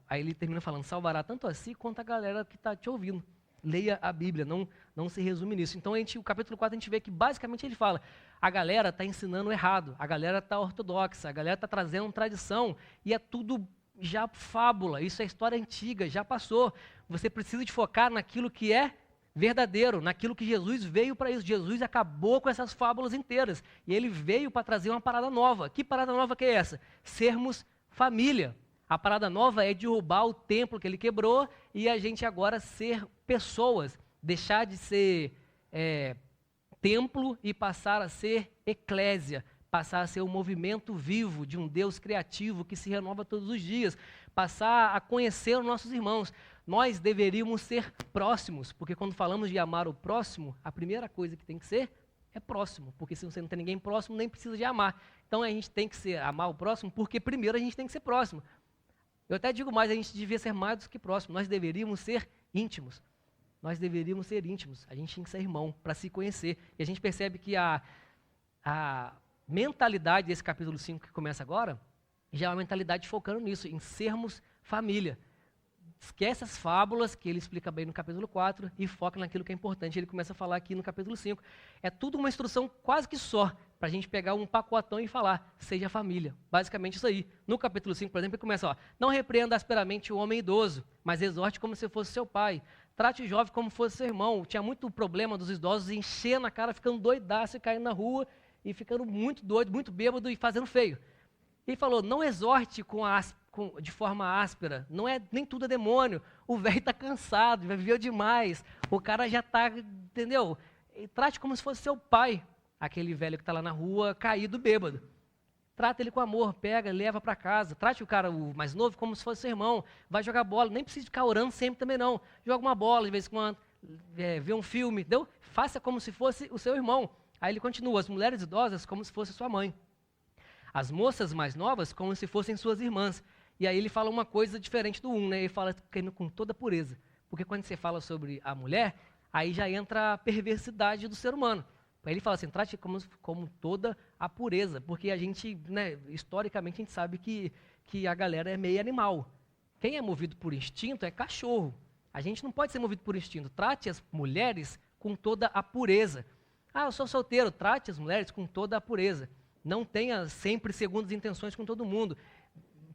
Aí ele termina falando, salvará tanto a si quanto a galera que está te ouvindo. Leia a Bíblia, não se resume nisso. Então, o capítulo 4, a gente vê que basicamente ele fala, a galera está ensinando errado, a galera está ortodoxa, a galera está trazendo tradição, e é tudo já fábula, isso é história antiga, já passou. Você precisa de focar naquilo que é verdadeiro, naquilo que Jesus veio para isso. Jesus acabou com essas fábulas inteiras, e ele veio para trazer uma parada nova. Que parada nova que é essa? Sermos família. A parada nova é derrubar o templo que ele quebrou e a gente agora ser pessoas, deixar de ser templo e passar a ser eclésia, passar a ser um movimento vivo de um Deus criativo que se renova todos os dias, passar a conhecer os nossos irmãos. Nós deveríamos ser próximos, porque quando falamos de amar o próximo, a primeira coisa que tem que ser é próximo, porque se você não tem ninguém próximo, nem precisa de amar. Então a gente tem que amar o próximo, porque primeiro a gente tem que ser próximo. Eu até digo mais, a gente devia ser mais do que próximo, nós deveríamos ser íntimos. nós deveríamos ser íntimos, a gente tinha que ser irmão para se conhecer. E a gente percebe que a mentalidade desse capítulo 5 que começa agora, já é uma mentalidade focando nisso, em sermos família. Esquece as fábulas, que ele explica bem no capítulo 4, e foca naquilo que é importante. Ele começa a falar aqui no capítulo 5. É tudo uma instrução quase que só, para a gente pegar um pacotão e falar, seja família. Basicamente isso aí. No capítulo 5, por exemplo, ele começa, ó, não repreenda asperamente o homem idoso, mas exorte como se fosse seu pai. Trate o jovem como fosse seu irmão. Tinha muito problema dos idosos enchendo a cara, ficando doidaço e caindo na rua, e ficando muito doido, muito bêbado e fazendo feio. Ele falou, não exorte de forma áspera, não é, nem tudo é demônio, o velho está cansado, já viveu demais, o cara já está, entendeu? E trate como se fosse seu pai, aquele velho que está lá na rua, caído, bêbado. Trata ele com amor, pega, leva para casa, trate o cara, o mais novo, como se fosse seu irmão, vai jogar bola, nem precisa ficar orando sempre também não, joga uma bola de vez em quando, vê um filme, entendeu? Faça como se fosse o seu irmão. Aí ele continua, as mulheres idosas como se fosse sua mãe. As moças mais novas como se fossem suas irmãs. E aí ele fala uma coisa diferente do 1, né? Ele fala com toda pureza. Porque quando você fala sobre a mulher, aí já entra a perversidade do ser humano. Aí ele fala assim, trate como toda a pureza. Porque a gente, né, historicamente, a gente sabe que a galera é meio animal. Quem é movido por instinto é cachorro. A gente não pode ser movido por instinto. Trate as mulheres com toda a pureza. Ah, eu sou solteiro. Trate as mulheres com toda a pureza. Não tenha sempre segundas intenções com todo mundo.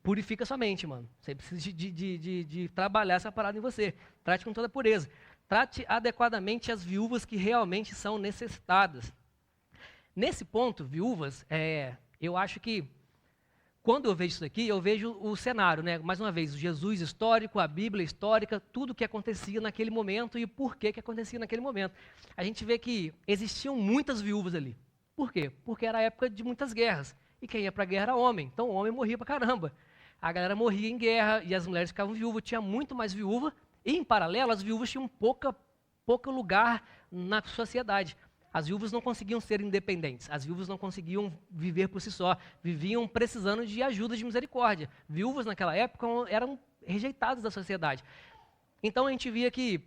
Purifica sua mente, mano. Você precisa de trabalhar essa parada em você. Trate com toda a pureza. Trate adequadamente as viúvas que realmente são necessitadas. Nesse ponto, viúvas, eu acho que, quando eu vejo isso aqui, eu vejo o cenário, né? Mais uma vez, o Jesus histórico, a Bíblia histórica, tudo que acontecia naquele momento e por que acontecia naquele momento. A gente vê que existiam muitas viúvas ali. Por quê? Porque era a época de muitas guerras. E quem ia para a guerra era homem. Então o homem morria para caramba. A galera morria em guerra e as mulheres ficavam viúvas. Tinha muito mais viúva. E, em paralelo, as viúvas tinham pouco lugar na sociedade. As viúvas não conseguiam ser independentes. As viúvas não conseguiam viver por si só. Viviam precisando de ajuda, de misericórdia. Viúvas, naquela época, eram rejeitadas da sociedade. Então a gente via que,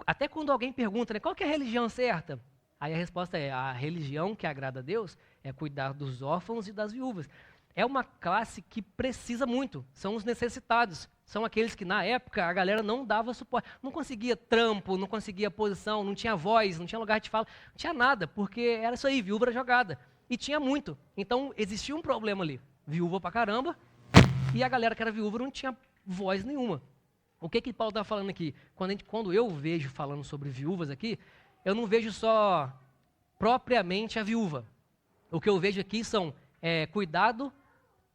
até quando alguém pergunta, né, qual que é a religião certa? Aí a resposta é, a religião que agrada a Deus é cuidar dos órfãos e das viúvas. É uma classe que precisa muito, são os necessitados. São aqueles que, na época, a galera não dava suporte. Não conseguia trampo, não conseguia posição, não tinha voz, não tinha lugar de fala, não tinha nada, porque era isso aí, viúva era jogada. E tinha muito. Então, existia um problema ali. Viúva pra caramba, e a galera que era viúva não tinha voz nenhuma. O que Paulo está falando aqui? Quando eu vejo falando sobre viúvas aqui, eu não vejo só propriamente a viúva. O que eu vejo aqui são cuidado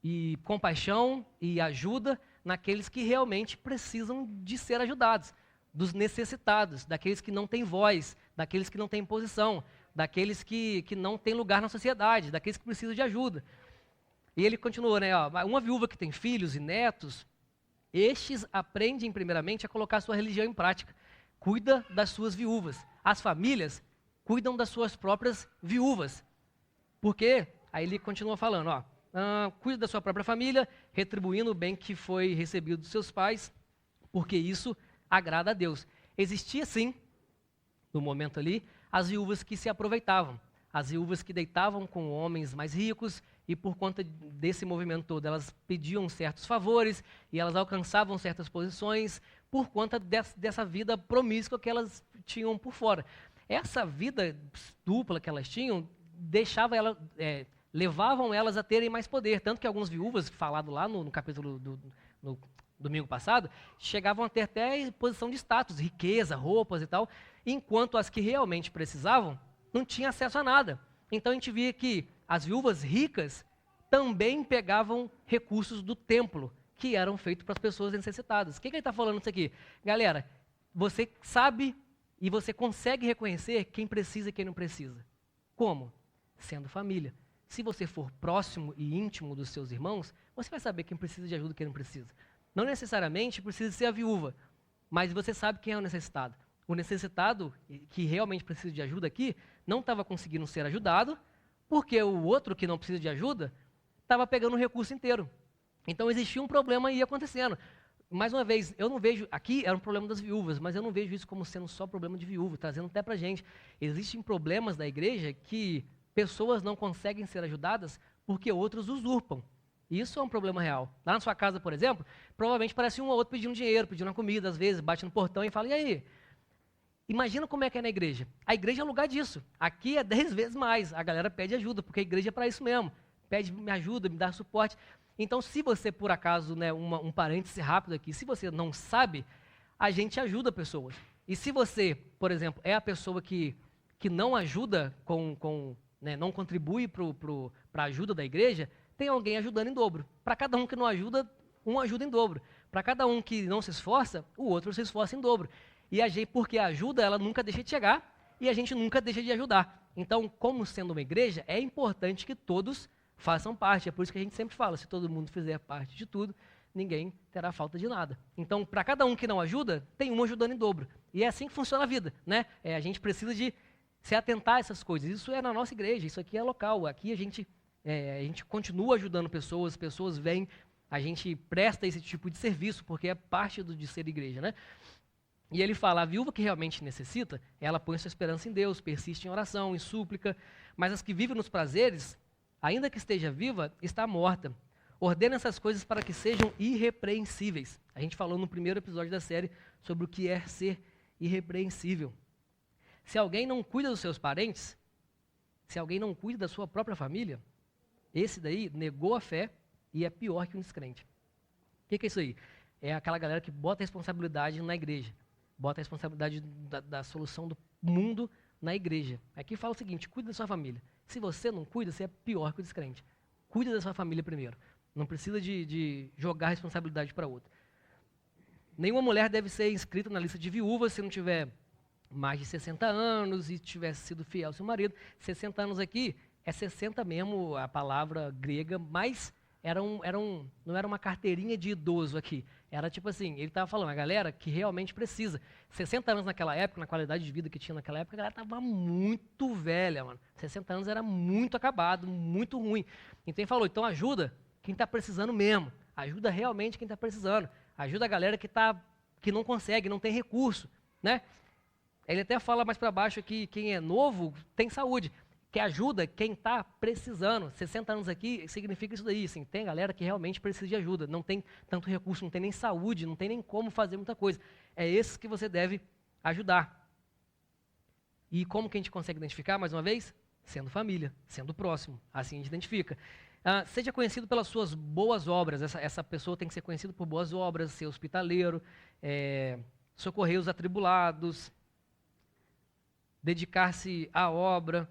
e compaixão e ajuda naqueles que realmente precisam de ser ajudados, dos necessitados, daqueles que não têm voz, daqueles que não têm posição, daqueles que não têm lugar na sociedade, daqueles que precisam de ajuda. E ele continua, né? Ó, uma viúva que tem filhos e netos, estes aprendem primeiramente a colocar a sua religião em prática. Cuida das suas viúvas. As famílias cuidam das suas próprias viúvas. Porque, aí ele continua falando, ó, cuida da sua própria família, retribuindo o bem que foi recebido dos seus pais, porque isso agrada a Deus. Existia sim, no momento ali, as viúvas que se aproveitavam, as viúvas que deitavam com homens mais ricos, e por conta desse movimento todo, elas pediam certos favores, e elas alcançavam certas posições, por conta dessa vida promíscua que elas tinham por fora. Essa vida dupla que elas tinham, levavam elas a terem mais poder, tanto que algumas viúvas, falado lá no capítulo no domingo passado, chegavam a ter até posição de status, riqueza, roupas e tal, enquanto as que realmente precisavam, não tinham acesso a nada. Então a gente via que as viúvas ricas também pegavam recursos do templo, que eram feitos para as pessoas necessitadas. O que ele está falando isso aqui? Galera, você sabe e você consegue reconhecer quem precisa e quem não precisa. Como? Sendo família. Se você for próximo e íntimo dos seus irmãos, você vai saber quem precisa de ajuda e quem não precisa. Não necessariamente precisa ser a viúva, mas você sabe quem é o necessitado. O necessitado, que realmente precisa de ajuda aqui, não estava conseguindo ser ajudado, porque o outro que não precisa de ajuda estava pegando o recurso inteiro. Então existia um problema aí acontecendo. mais uma vez, eu não vejo, aqui era um problema das viúvas, mas eu não vejo isso como sendo só problema de viúva, trazendo até pra gente. Existem problemas da igreja que pessoas não conseguem ser ajudadas porque outros usurpam. Isso é um problema real. Lá na sua casa, por exemplo, provavelmente parece um ou outro pedindo dinheiro, pedindo uma comida, às vezes bate no portão e fala, e aí? Imagina como é que é na igreja. A igreja é lugar disso. Aqui é 10 vezes mais. A galera pede ajuda, porque a igreja é para isso mesmo. Pede, me ajuda, me dá suporte. Então, se você, por acaso, né, um parêntese rápido aqui, se você não sabe, a gente ajuda pessoas. E se você, por exemplo, é a pessoa que não ajuda, né, não contribui para a ajuda da igreja, tem alguém ajudando em dobro. Para cada um que não ajuda, um ajuda em dobro. Para cada um que não se esforça, o outro se esforça em dobro. E a gente, porque a ajuda, ela nunca deixa de chegar e a gente nunca deixa de ajudar. Então, como sendo uma igreja, é importante que todos façam parte. É por isso que a gente sempre fala, se todo mundo fizer parte de tudo, ninguém terá falta de nada. Então, para cada um que não ajuda, tem um ajudando em dobro. E é assim que funciona a vida, né? A gente precisa de se atentar a essas coisas. Isso é na nossa igreja, isso aqui é local. Aqui a gente continua ajudando pessoas, pessoas vêm, a gente presta esse tipo de serviço, porque é parte de ser igreja, né? E ele fala, a viúva que realmente necessita, ela põe sua esperança em Deus, persiste em oração, em súplica, mas as que vivem nos prazeres, ainda que esteja viva, está morta. Ordena essas coisas para que sejam irrepreensíveis. A gente falou no primeiro episódio da série sobre o que é ser irrepreensível. Se alguém não cuida dos seus parentes, se alguém não cuida da sua própria família, esse daí negou a fé e é pior que um descrente. O que é isso aí? É aquela galera que bota a responsabilidade na igreja. Bota a responsabilidade da solução do mundo na igreja. Aqui fala o seguinte, cuida da sua família. Se você não cuida, você é pior que o descrente. Cuida da sua família primeiro. Não precisa de jogar a responsabilidade para outra. Nenhuma mulher deve ser inscrita na lista de viúvas se não tiver mais de 60 anos e tivesse sido fiel ao seu marido. 60 anos aqui é 60 mesmo, a palavra grega, mas não era uma carteirinha de idoso aqui. Era tipo assim, ele estava falando, a galera que realmente precisa. 60 anos naquela época, na qualidade de vida que tinha naquela época, a galera estava muito velha, mano. 60 anos era muito acabado, muito ruim. Então ele falou, então ajuda quem está precisando mesmo. Ajuda realmente quem está precisando. Ajuda a galera que não consegue, não tem recurso, né? Ele até fala mais para baixo que quem é novo tem saúde. Que ajuda quem está precisando. 60 anos aqui significa isso daí. Assim, tem galera que realmente precisa de ajuda. Não tem tanto recurso, não tem nem saúde, não tem nem como fazer muita coisa. É esses que você deve ajudar. E como que a gente consegue identificar, mais uma vez? Sendo família, sendo próximo. Assim a gente identifica. Seja conhecido pelas suas boas obras. Essa pessoa tem que ser conhecida por boas obras, ser hospitaleiro, socorrer os atribulados, dedicar-se à obra.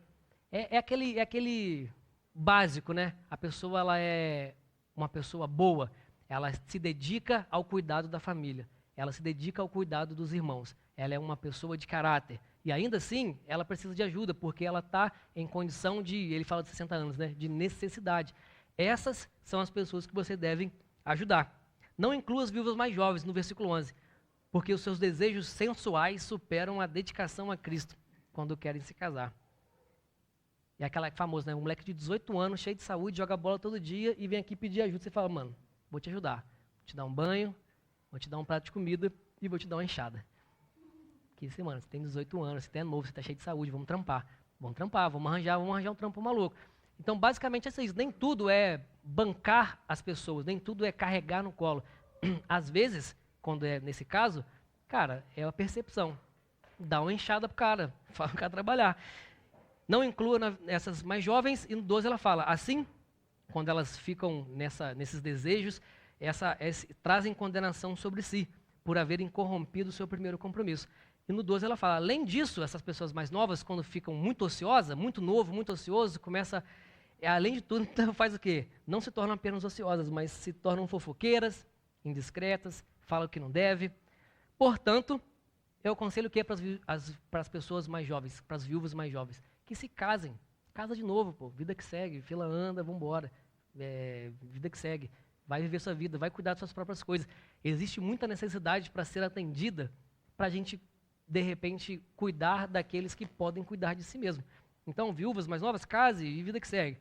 É aquele básico, né? A pessoa ela é uma pessoa boa, ela se dedica ao cuidado da família, ela se dedica ao cuidado dos irmãos, ela é uma pessoa de caráter. E ainda assim, ela precisa de ajuda, porque ela está em condição ele fala de 60 anos, né? De necessidade. Essas são as pessoas que você deve ajudar. Não inclua as viúvas mais jovens, no versículo 11, porque os seus desejos sensuais superam a dedicação a Cristo quando querem se casar. É aquela famosa, né? Um moleque de 18 anos, cheio de saúde, joga bola todo dia e vem aqui pedir ajuda. Você fala, mano, vou te ajudar. Vou te dar um banho, vou te dar um prato de comida e vou te dar uma enxada. Que você, mano, você tem 18 anos, você é novo, você está cheio de saúde, vamos trampar. Vamos trampar, vamos arranjar um trampo maluco. Então, basicamente, é isso. Nem tudo é bancar as pessoas, nem tudo é carregar no colo. Às vezes, quando é nesse caso, cara, é a percepção. Dá uma enxada pro cara, fala o cara trabalhar. Não inclua essas mais jovens, e no 12 ela fala, assim, quando elas ficam nesses desejos, trazem condenação sobre si, por haverem corrompido o seu primeiro compromisso. E no 12 ela fala, além disso, essas pessoas mais novas, quando ficam muito ociosas, muito novo, muito ocioso, começa, além de tudo, então faz o quê? Não se tornam apenas ociosas, mas se tornam fofoqueiras, indiscretas, falam o que não deve. Portanto, eu aconselho o quê para as pessoas mais jovens, para as viúvas mais jovens? Que se casem. Casa de novo, pô. Vida que segue. Fila anda, vambora. Vida que segue. Vai viver sua vida, vai cuidar das suas próprias coisas. Existe muita necessidade para ser atendida, para a gente, de repente, cuidar daqueles que podem cuidar de si mesmo. Então, viúvas mais novas, case e vida que segue.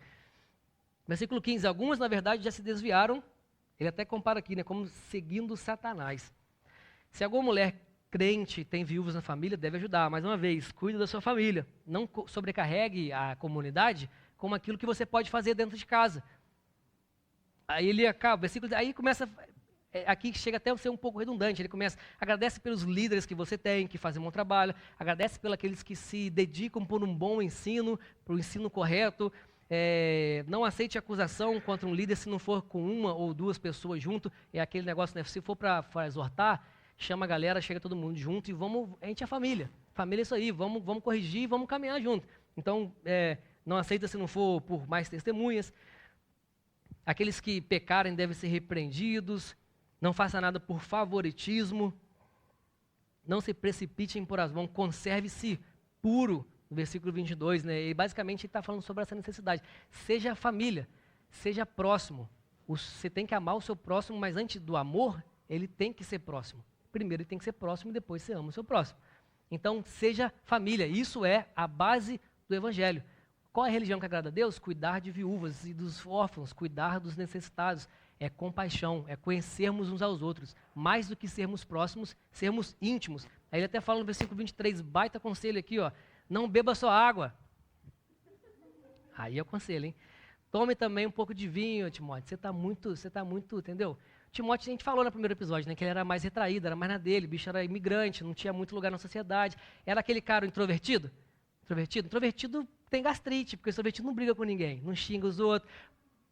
Versículo 15. Algumas, na verdade, já se desviaram. Ele até compara aqui, né, como seguindo Satanás. Se alguma mulher crente tem viúvas na família, deve ajudar. Mais uma vez, cuide da sua família. Não sobrecarregue a comunidade com aquilo que você pode fazer dentro de casa. Aí ele acaba, versículo, aí começa, aqui chega até a ser um pouco redundante, ele começa, agradece pelos líderes que você tem, que fazem um bom trabalho, agradece pelos aqueles que se dedicam por um bom ensino, por um ensino correto, não aceite acusação contra um líder se não for com uma ou duas pessoas junto, é aquele negócio, né, se for para exortar, chama a galera, chega todo mundo junto e a gente é família é isso aí, vamos corrigir, vamos caminhar junto. Então, não aceita se não for por mais testemunhas. Aqueles que pecarem devem ser repreendidos. Não faça nada por favoritismo. Não se precipite em pôr as mãos. Conserve-se puro. No versículo 22, né? E basicamente ele está falando sobre essa necessidade. Seja família. Seja próximo. Você tem que amar o seu próximo, mas antes do amor, ele tem que ser próximo. Primeiro ele tem que ser próximo e depois você ama o seu próximo. Então, seja família. Isso é a base do evangelho. Qual é a religião que agrada a Deus? Cuidar de viúvas e dos órfãos, cuidar dos necessitados. É compaixão, é conhecermos uns aos outros. Mais do que sermos próximos, sermos íntimos. Aí ele até fala no versículo 23, baita conselho aqui, ó. Não beba só água. Aí é o conselho, hein? Tome também um pouco de vinho, Timóteo. Você está muito, entendeu? Timóteo, a gente falou no primeiro episódio, né? Que ele era mais retraído, era mais na dele. O bicho era imigrante, não tinha muito lugar na sociedade. Era aquele cara introvertido? Introvertido tem gastrite, porque o introvertido não briga com ninguém, não xinga os outros,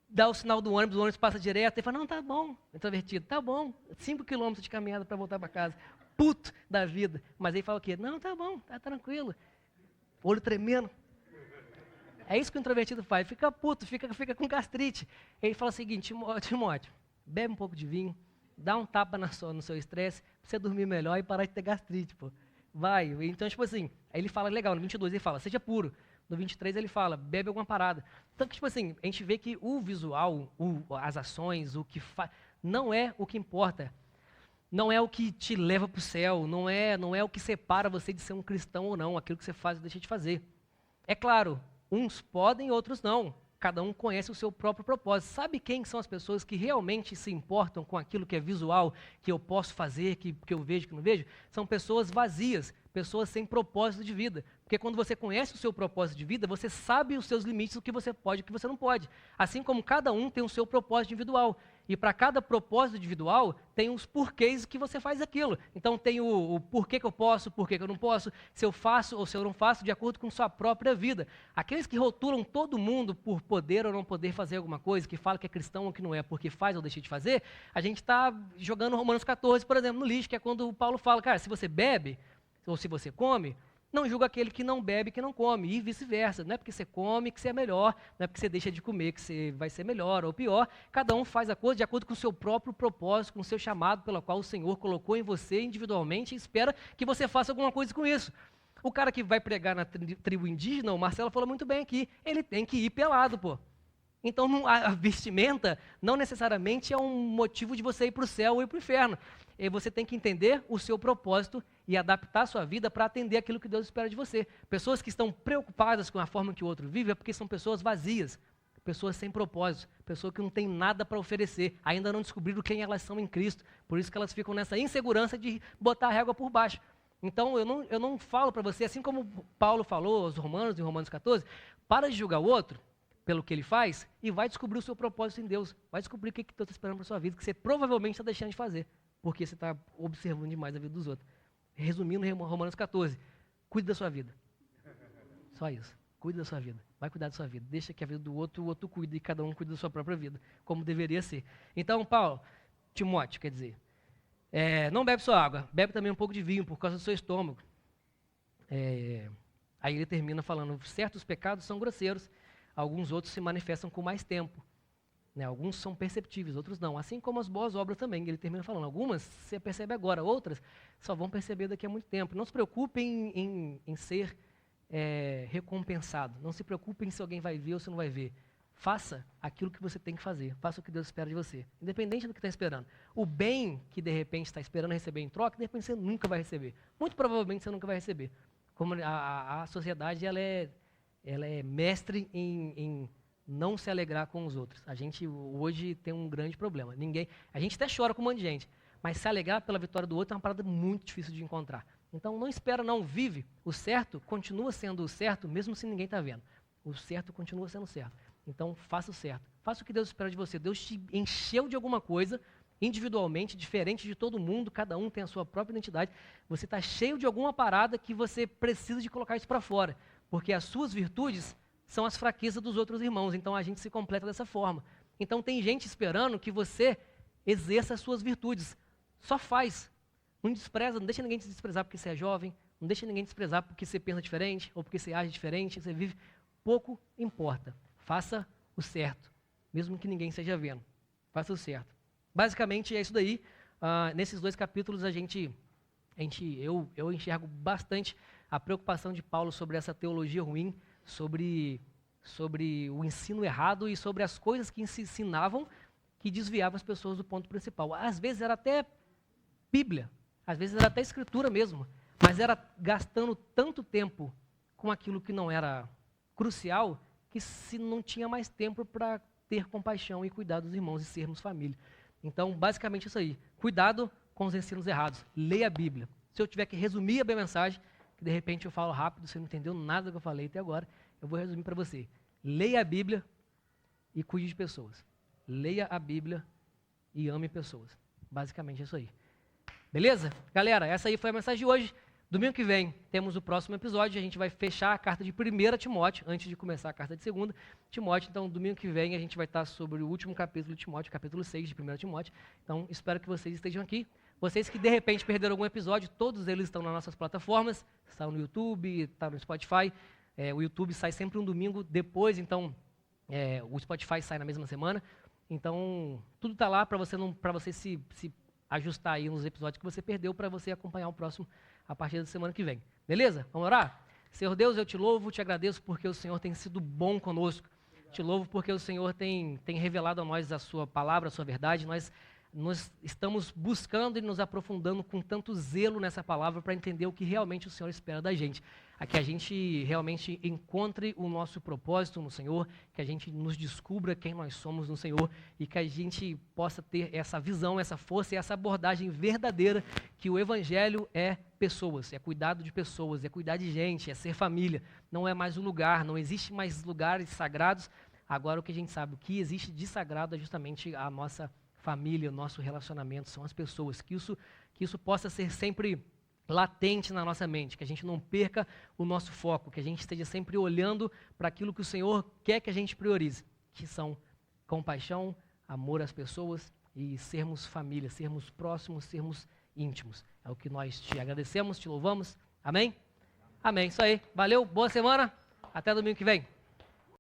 dá o sinal do ônibus passa direto, e fala, não, tá bom, introvertido, tá bom, 5 quilômetros de caminhada para voltar para casa, puto da vida, mas aí fala o quê? Não, tá bom, tá tranquilo, olho tremendo. É isso que o introvertido faz, fica puto, fica com gastrite. Ele fala o seguinte, Timóteo, bebe um pouco de vinho, dá um tapa no seu estresse, pra você dormir melhor e parar de ter gastrite, pô. Vai, então tipo assim, aí ele fala, legal, no 22 ele fala, seja puro. No 23 ele fala, bebe alguma parada. Então, tipo assim, a gente vê que o visual, as ações, o que faz, não é o que importa. Não é o que te leva para o céu, não é o que separa você de ser um cristão ou não, aquilo que você faz ou deixa de fazer. É claro, uns podem, outros não. Cada um conhece o seu próprio propósito. Sabe quem são as pessoas que realmente se importam com aquilo que é visual, que eu posso fazer, que eu vejo, que não vejo? São pessoas vazias, pessoas sem propósito de vida. Porque quando você conhece o seu propósito de vida, você sabe os seus limites, o que você pode e o que você não pode. Assim como cada um tem o seu propósito individual. E para cada propósito individual, tem os porquês que você faz aquilo. Então tem o porquê que eu posso, porquê que eu não posso, se eu faço ou se eu não faço, de acordo com sua própria vida. Aqueles que rotulam todo mundo por poder ou não poder fazer alguma coisa, que fala que é cristão ou que não é, porque faz ou deixa de fazer, a gente está jogando Romanos 14, por exemplo, no lixo, que é quando o Paulo fala, cara, se você bebe, ou se você come, não julga aquele que não bebe, que não come, e vice-versa. Não é porque você come que você é melhor, não é porque você deixa de comer que você vai ser melhor ou pior. Cada um faz a coisa de acordo com o seu próprio propósito, com o seu chamado pelo qual o Senhor colocou em você individualmente e espera que você faça alguma coisa com isso. O cara que vai pregar na tribo indígena, o Marcelo falou muito bem aqui, ele tem que ir pelado, pô. Então a vestimenta não necessariamente é um motivo de você ir para o céu ou ir para o inferno. E você tem que entender o seu propósito e adaptar a sua vida para atender aquilo que Deus espera de você. Pessoas que estão preocupadas com a forma que o outro vive é porque são pessoas vazias, pessoas sem propósito, pessoas que não têm nada para oferecer, ainda não descobriram quem elas são em Cristo. Por isso que elas ficam nessa insegurança de botar a régua por baixo. Então eu não falo para você, assim como Paulo falou aos Romanos, em Romanos 14, para de julgar o outro pelo que ele faz e vai descobrir o seu propósito em Deus. Vai descobrir o que Deus está esperando para a sua vida, que você provavelmente está deixando de fazer, porque você está observando demais a vida dos outros. Resumindo, Romanos 14, cuide da sua vida. Só isso. Cuide da sua vida. Vai cuidar da sua vida. Deixa que a vida do outro, o outro cuide, e cada um cuide da sua própria vida, como deveria ser. Então, Timóteo, quer dizer, não bebe só água, bebe também um pouco de vinho, por causa do seu estômago. Aí ele termina falando, certos pecados são grosseiros, alguns outros se manifestam com mais tempo. Né, alguns são perceptíveis, outros não. Assim como as boas obras também. Ele termina falando, algumas você percebe agora, outras só vão perceber daqui a muito tempo. Não se preocupe em ser recompensado. Não se preocupe em se alguém vai ver ou se não vai ver. Faça aquilo que você tem que fazer. Faça o que Deus espera de você. Independente do que está esperando. O bem que de repente está esperando receber em troca, de repente você nunca vai receber. Muito provavelmente você nunca vai receber. Como a sociedade ela é mestre em não se alegrar com os outros. A gente hoje tem um grande problema. A gente até chora com um monte de gente, mas se alegrar pela vitória do outro é uma parada muito difícil de encontrar. Então não espera não, vive. O certo continua sendo o certo, mesmo se ninguém está vendo. O certo continua sendo certo. Então faça o certo. Faça o que Deus espera de você. Deus te encheu de alguma coisa, individualmente, diferente de todo mundo, cada um tem a sua própria identidade. Você está cheio de alguma parada que você precisa de colocar isso para fora. Porque as suas virtudes são as fraquezas dos outros irmãos. Então a gente se completa dessa forma. Então tem gente esperando que você exerça as suas virtudes. Só faz. Não despreza, não deixa ninguém te desprezar porque você é jovem, não deixa ninguém te desprezar porque você pensa diferente, ou porque você age diferente, você vive. Pouco importa. Faça o certo, mesmo que ninguém esteja vendo. Faça o certo. Basicamente é isso daí. Nesses 2 capítulos eu enxergo bastante a preocupação de Paulo sobre essa teologia ruim, sobre o ensino errado e sobre as coisas que se ensinavam que desviavam as pessoas do ponto principal. Às vezes era até Bíblia, às vezes era até Escritura mesmo, mas era gastando tanto tempo com aquilo que não era crucial, que se não tinha mais tempo para ter compaixão e cuidar dos irmãos e sermos família. Então, basicamente isso aí. Cuidado com os ensinos errados. Leia a Bíblia. Se eu tiver que resumir a minha mensagem, que de repente eu falo rápido, você não entendeu nada do que eu falei até agora, eu vou resumir para você. Leia a Bíblia e cuide de pessoas. Leia a Bíblia e ame pessoas. Basicamente isso aí. Beleza? Galera, essa aí foi a mensagem de hoje. Domingo que vem temos o próximo episódio, a gente vai fechar a carta de 1 Timóteo, antes de começar a carta de 2 Timóteo. Então, domingo que vem a gente vai estar sobre o último capítulo de Timóteo, capítulo 6 de 1 Timóteo. Então, espero que vocês estejam aqui. Vocês que de repente perderam algum episódio, todos eles estão nas nossas plataformas, estão no YouTube, está no Spotify. O YouTube sai sempre um domingo depois, então o Spotify sai na mesma semana. Então, tudo está lá para você se ajustar aí nos episódios que você perdeu, para você acompanhar o próximo a partir da semana que vem. Beleza? Vamos orar? Senhor Deus, eu te louvo, te agradeço porque o Senhor tem sido bom conosco. Te louvo porque o Senhor tem revelado a nós a sua palavra, a sua verdade. Nós estamos buscando e nos aprofundando com tanto zelo nessa palavra para entender o que realmente o Senhor espera da gente. A que a gente realmente encontre o nosso propósito no Senhor, que a gente nos descubra quem nós somos no Senhor e que a gente possa ter essa visão, essa força e essa abordagem verdadeira que o Evangelho é pessoas, é cuidado de pessoas, é cuidar de gente, é ser família. Não é mais um lugar, não existe mais lugares sagrados. Agora o que a gente sabe, o que existe de sagrado é justamente a nossa família, o nosso relacionamento, são as pessoas. Que isso possa ser sempre latente na nossa mente, que a gente não perca o nosso foco, que a gente esteja sempre olhando para aquilo que o Senhor quer que a gente priorize, que são compaixão, amor às pessoas e sermos família, sermos próximos, sermos íntimos. É o que nós te agradecemos, te louvamos. Amém? Amém. Isso aí. Valeu, boa semana. Até domingo que vem.